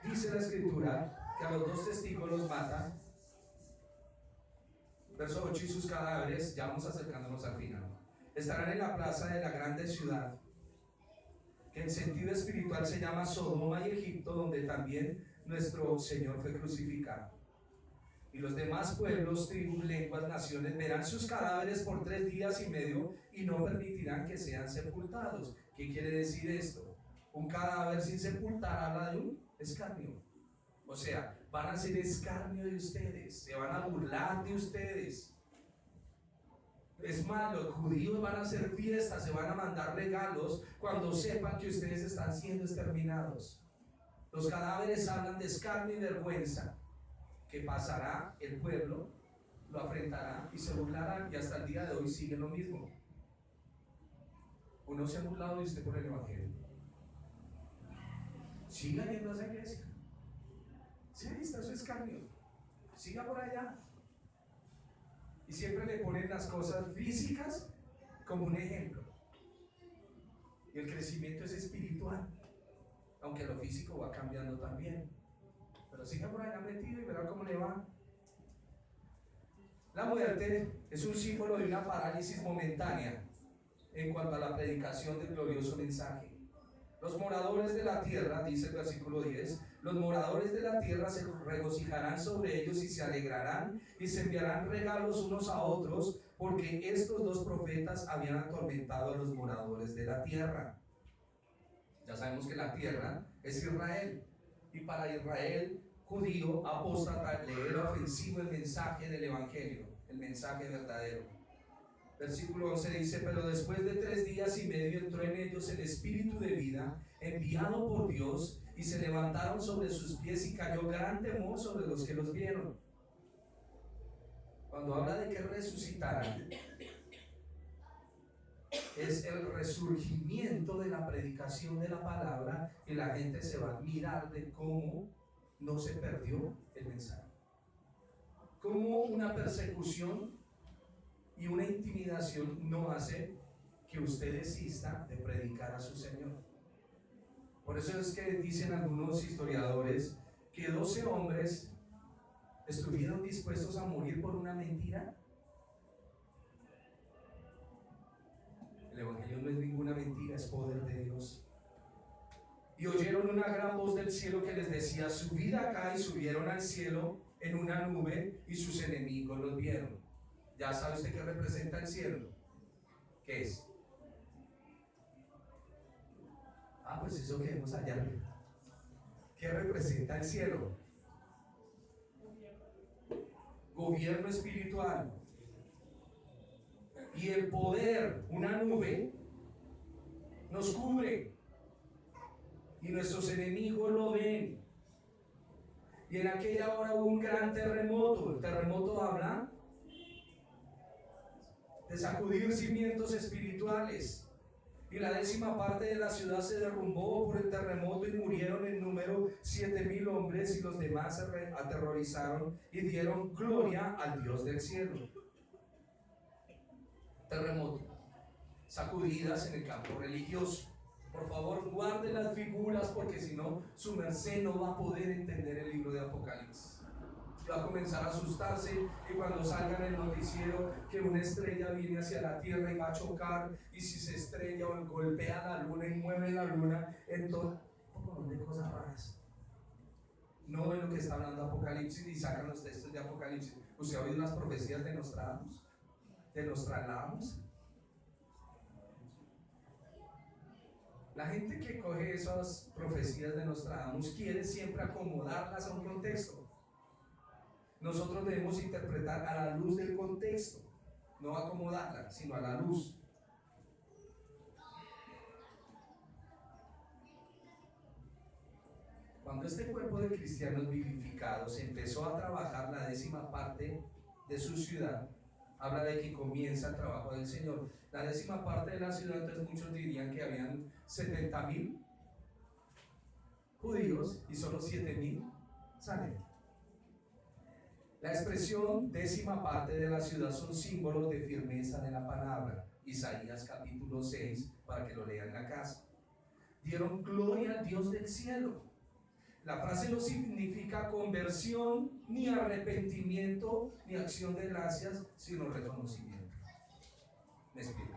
Dice la Escritura que a los 2 testigos los matan. Verso 8: y sus cadáveres, ya vamos acercándonos al final, estarán en la plaza de la grande ciudad, que en sentido espiritual se llama Sodoma y Egipto, donde también nuestro Señor fue crucificado. Y los demás pueblos, tribus, lenguas, naciones verán sus cadáveres por 3 días y medio y no permitirán que sean sepultados. ¿Qué quiere decir esto? Un cadáver sin sepultar habla de un escarnio. O sea, van a hacer escarnio de ustedes, se van a burlar de ustedes. Es más, los judíos van a hacer fiestas, se van a mandar regalos cuando sepan que ustedes están siendo exterminados. Los cadáveres hablan de escarnio y vergüenza, que pasará el pueblo, lo afrentará y se burlarán, y hasta el día de hoy sigue lo mismo. ¿Uno se ha burlado de usted por el Evangelio? Siga yendo a esa iglesia. Sí, ahí está su escarnio. Siga por allá. Y siempre le ponen las cosas físicas como un ejemplo. Y el crecimiento es espiritual, aunque lo físico va cambiando también. Pero siga por allá metido y verá cómo le va. La muerte es un símbolo de una parálisis momentánea en cuanto a la predicación del glorioso mensaje. Los moradores de la tierra, dice el versículo 10, los moradores de la tierra se regocijarán sobre ellos y se alegrarán y se enviarán regalos unos a otros, porque estos 2 profetas habían atormentado a los moradores de la tierra. Ya sabemos que la tierra es Israel, y para Israel judío apóstata le era ofensivo el mensaje del Evangelio, el mensaje verdadero. Versículo 11 dice: pero después de 3 días y medio entró en ellos el espíritu de vida enviado por Dios, y se levantaron sobre sus pies y cayó gran temor sobre los que los vieron. Cuando habla de que resucitarán, es el resurgimiento de la predicación de la palabra, y la gente se va a admirar de cómo no se perdió el mensaje, cómo una persecución y una intimidación no hace que usted desista de predicar a su Señor. Por eso es que dicen algunos historiadores que 12 hombres estuvieron dispuestos a morir por una mentira. El Evangelio no es ninguna mentira, es poder de Dios. Y oyeron una gran voz del cielo que les decía: subid acá, y subieron al cielo en una nube, y sus enemigos los vieron. ¿Ya sabe usted qué representa el cielo? ¿Qué es? Pues eso que vemos allá. ¿Qué representa el cielo? Gobierno espiritual. Y el poder, una nube, nos cubre. Y nuestros enemigos lo ven. Y en aquella hora hubo un gran terremoto. El terremoto habla de sacudir cimientos espirituales. Y la 10ª parte de la ciudad se derrumbó por el terremoto, y murieron en número 7,000 hombres, y los demás se aterrorizaron y dieron gloria al Dios del cielo. Terremoto, sacudidas en el campo religioso. Por favor, guarde las figuras, porque si no, su merced no va a poder entender el libro de Apocalipsis. Va a comenzar a asustarse, y cuando salga en el noticiero que una estrella viene hacia la tierra y va a chocar, y si se estrella o golpea la luna y mueve la luna, entonces un montón de cosas raras. no ve lo que está hablando Apocalipsis y sacan los textos de Apocalipsis. ¿Usted ha oído las profecías de Nostradamus? ¿De Nostradamus? La gente que coge esas profecías de Nostradamus quiere siempre acomodarlas a un contexto. Nosotros debemos interpretar a la luz del contexto, no acomodarla, sino a la luz. Cuando este cuerpo de cristianos vivificados empezó a trabajar la 10ª parte de su ciudad, habla de que comienza el trabajo del Señor. La 10ª parte de la ciudad, entonces muchos dirían que habían 70,000 judíos y solo 7,000 salen. La expresión 10ª parte de la ciudad son símbolos de firmeza de la palabra. Isaías capítulo 6, para que lo lean en la casa. Dieron gloria al Dios del cielo. La frase no significa conversión, ni arrepentimiento, ni acción de gracias, sino reconocimiento. Me explico.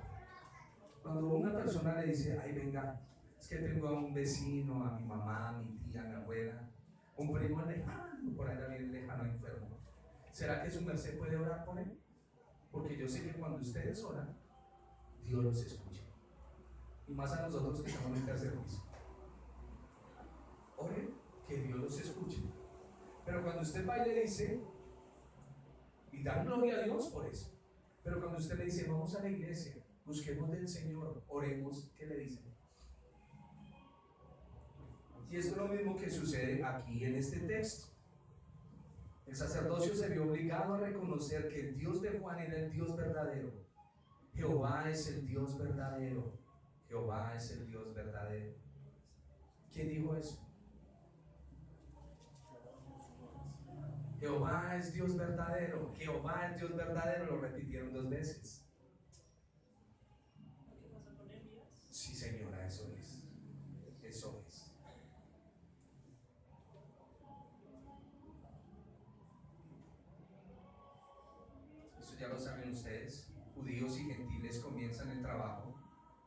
Cuando una persona le dice, ay venga, es que tengo a un vecino, a mi mamá, a mi tía, a mi abuela, un primo lejano, por ahí bien lejano, enfermo, ¿será que su merced puede orar por él? Porque yo sé que cuando ustedes oran, Dios los escucha. Y más a nosotros que estamos en el tercer piso. Oren, que Dios los escuche. Pero cuando usted va y le dice, y dan gloria a Dios por eso, pero cuando usted le dice, vamos a la iglesia, busquemos del Señor, oremos, ¿qué le dicen? Y esto es lo mismo que sucede aquí en este texto. El sacerdocio se vio obligado a reconocer que el Dios de Juan era el Dios verdadero. Jehová es el Dios verdadero. Jehová es el Dios verdadero. ¿Quién dijo eso? Jehová es Dios verdadero. Jehová es Dios verdadero. Lo repitieron 2 veces. ¿Qué pasa con Elías? Sí, señora, eso es. Eso es. Eso ya lo saben ustedes. Judíos y gentiles comienzan el trabajo,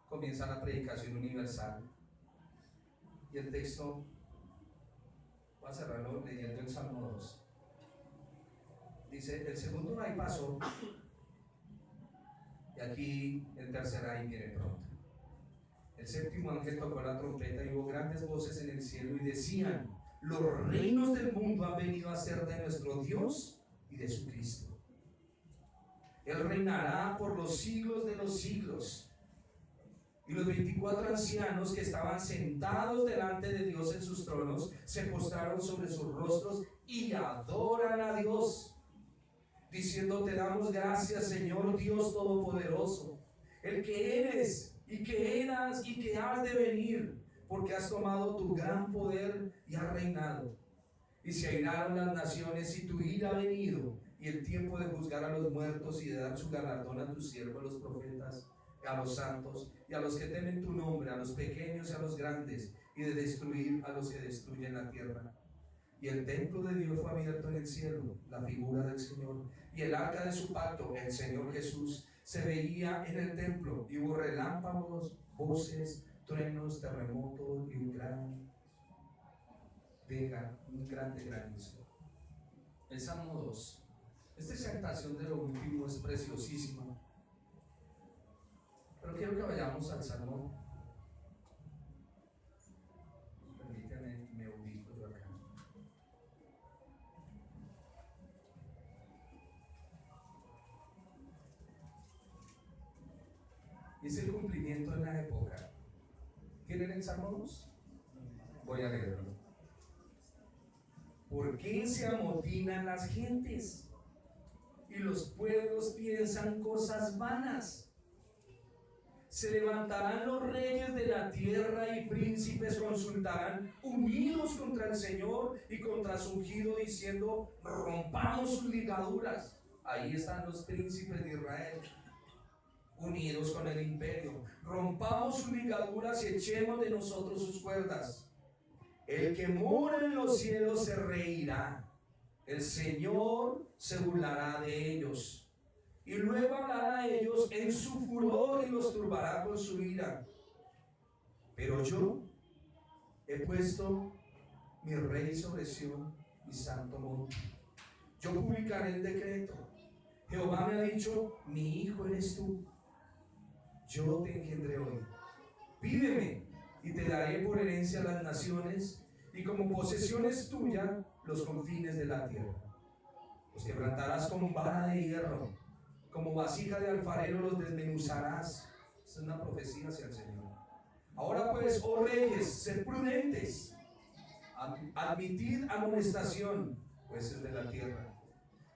comienza la predicación universal. Y el texto, voy a cerrarlo leyendo el Salmo 2. Dice, el segundo ay pasó, y aquí el tercer ay viene pronto. El 7º ángel tocó la trompeta y hubo grandes voces en el cielo y decían, los reinos del mundo han venido a ser de nuestro Dios y de su Cristo. Él reinará por los siglos de los siglos. Y los 24 ancianos que estaban sentados delante de Dios en sus tronos se postraron sobre sus rostros y adoran a Dios, diciendo, te damos gracias, Señor Dios Todopoderoso, el que eres y que eras y que has de venir, porque has tomado tu gran poder y has reinado. Y se airaron las naciones y tu ira ha venido, y el tiempo de juzgar a los muertos y de dar su galardón a tus siervos los profetas, a los santos y a los que temen tu nombre, a los pequeños y a los grandes, y de destruir a los que destruyen la tierra. Y el templo de Dios fue abierto en el cielo, la figura del Señor, y el arca de su pacto, el Señor Jesús, se veía en el templo, y hubo relámpagos, voces, truenos, terremotos y un grande granizo. El Salmo 2. Esta exaltación de lo último es preciosísima. Pero quiero que vayamos al Salmo. Permítanme, me ubico yo acá. Y es el cumplimiento en la época. ¿Tienen el Salmo 2? Voy a leerlo. ¿Por qué se amotinan las gentes? Y los pueblos piensan cosas vanas. Se levantarán los reyes de la tierra y príncipes consultarán, unidos contra el Señor y contra su ungido, diciendo, rompamos sus ligaduras. Ahí están los príncipes de Israel, unidos con el imperio. Rompamos sus ligaduras y echemos de nosotros sus cuerdas. El que mora en los cielos se reirá. El Señor se burlará de ellos. Y luego hablará a ellos en su furor y los turbará con su ira. Pero yo he puesto mi rey sobre Sión, mi santo monte. Yo publicaré el decreto. Jehová me ha dicho, mi hijo eres tú. Yo te engendré hoy. Pídeme y te daré por herencia a las naciones y como posesiones tuyas los confines de la tierra. Los quebrantarás con vara de hierro, como vasija de alfarero los desmenuzarás. Es una profecía hacia el Señor. Ahora pues, oh reyes, sed prudentes, admitid amonestación, jueces de la tierra.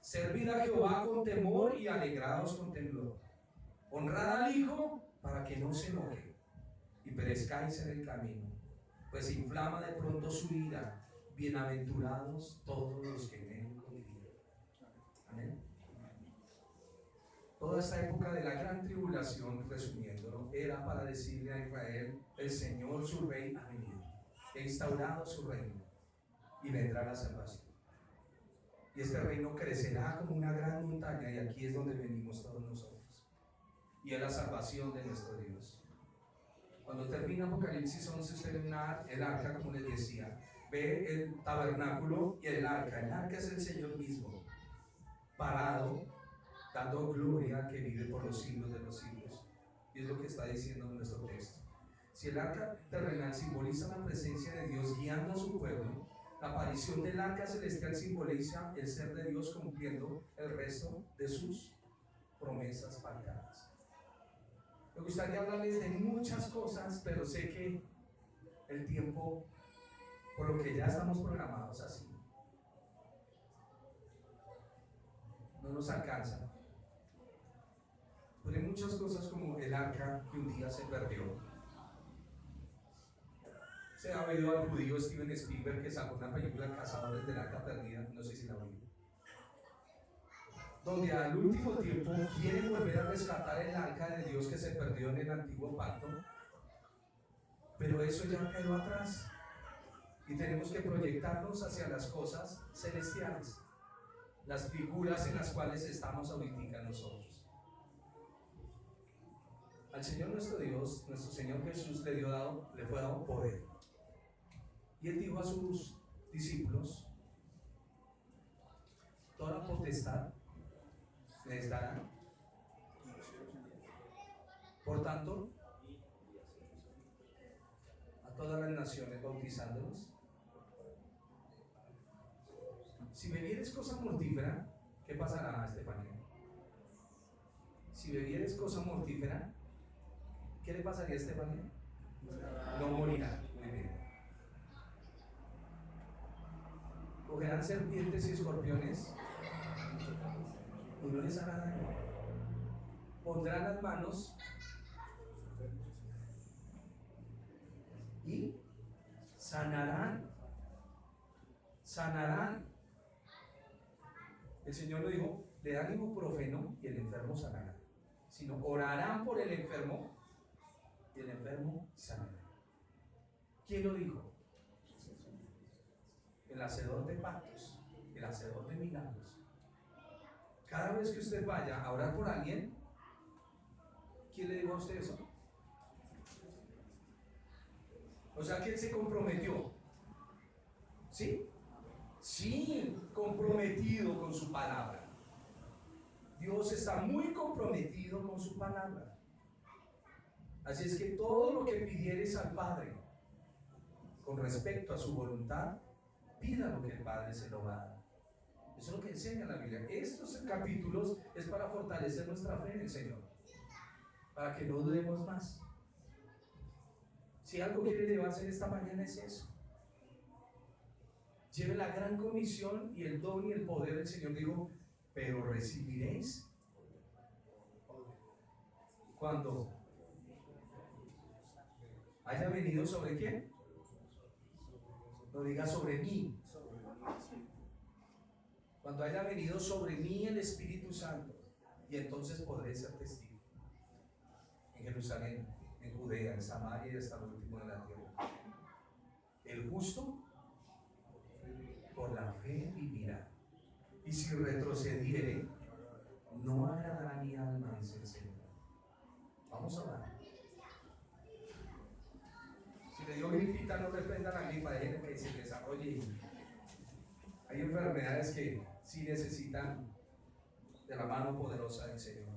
Servid a Jehová con temor y alegraos con temblor. Honrad al Hijo para que no se enoje y perezcáis en el camino, pues inflama de pronto su ira. Bienaventurados todos los que en él confían. Amén. Toda esta época de la gran tribulación, resumiéndolo, era para decirle a Israel: el Señor su Rey ha venido, ha instaurado su reino y vendrá la salvación. Y este reino crecerá como una gran montaña, y aquí es donde venimos todos nosotros. Y es la salvación de nuestro Dios. Cuando termina Apocalipsis 11, usted ve el arca, como les decía, ve el tabernáculo y el arca. El arca es el Señor mismo, parado, dando gloria al que vive por los siglos de los siglos. Y es lo que está diciendo nuestro texto. Si el arca terrenal simboliza la presencia de Dios guiando a su pueblo, la aparición del arca celestial simboliza el ser de Dios cumpliendo el resto de sus promesas pactadas. Me gustaría hablarles de muchas cosas, pero sé que el tiempo, por lo que ya estamos programados así, no nos alcanza. Pero hay muchas cosas como el arca que un día se perdió. Se ha oído al judío Steven Spielberg que sacó una película, Cazadores del Arca Perdida, no sé si la oí, donde al último tiempo quieren volver a rescatar el arca de Dios que se perdió en el antiguo pacto, pero eso ya quedó atrás y tenemos que proyectarnos hacia las cosas celestiales, las figuras en las cuales estamos ahorita nosotros. Al Señor nuestro Dios, nuestro Señor Jesús le fue dado poder, y Él dijo a sus discípulos: toda potestad les dará. Por tanto, a todas las naciones bautizándolos. Si bebieres cosa mortífera, ¿qué pasará, Estefanía? Si bebieres cosa mortífera, ¿qué le pasaría a Estefanía? No morirá. Muy bien. Cogerán serpientes y escorpiones y no les hará daño. Pondrán las manos y sanarán. El Señor lo dijo: le dan ibuprofeno y el enfermo sanará. Sino orarán por el enfermo y el enfermo sanará. ¿Quién lo dijo? El hacedor de pactos, el hacedor de milagros. Cada vez que usted vaya a orar por alguien, ¿quién le dijo a usted eso? O sea que él se comprometió. ¿Sí? Sí, comprometido con su palabra. Dios está muy comprometido con su palabra. Así es que todo lo que pidieres al Padre con respecto a su voluntad, pida lo que el Padre se lo va a dar. Eso es lo que enseña la Biblia. Estos capítulos es para fortalecer nuestra fe en el Señor, para que no dudemos más. Si algo quiere llevarse en esta mañana es eso. Lleve la gran comisión y el don y el poder del Señor. Dijo: pero recibiréis cuando haya venido sobre quién. No diga sobre mí. Cuando haya venido sobre mí el Espíritu Santo, y entonces podré ser testigo en Jerusalén, en Judea, en Samaria y hasta lo último de la tierra. El justo por la fe vivirá, y si retrocediere, no agradará mi alma, dice el Señor. Vamos a orar. Si le dio gripita, no reprenda la gripa, déjenme que se desarrolle. Hay enfermedades que sí necesitan de la mano poderosa del Señor.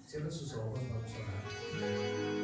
Cierre sus ojos, vamos a orar.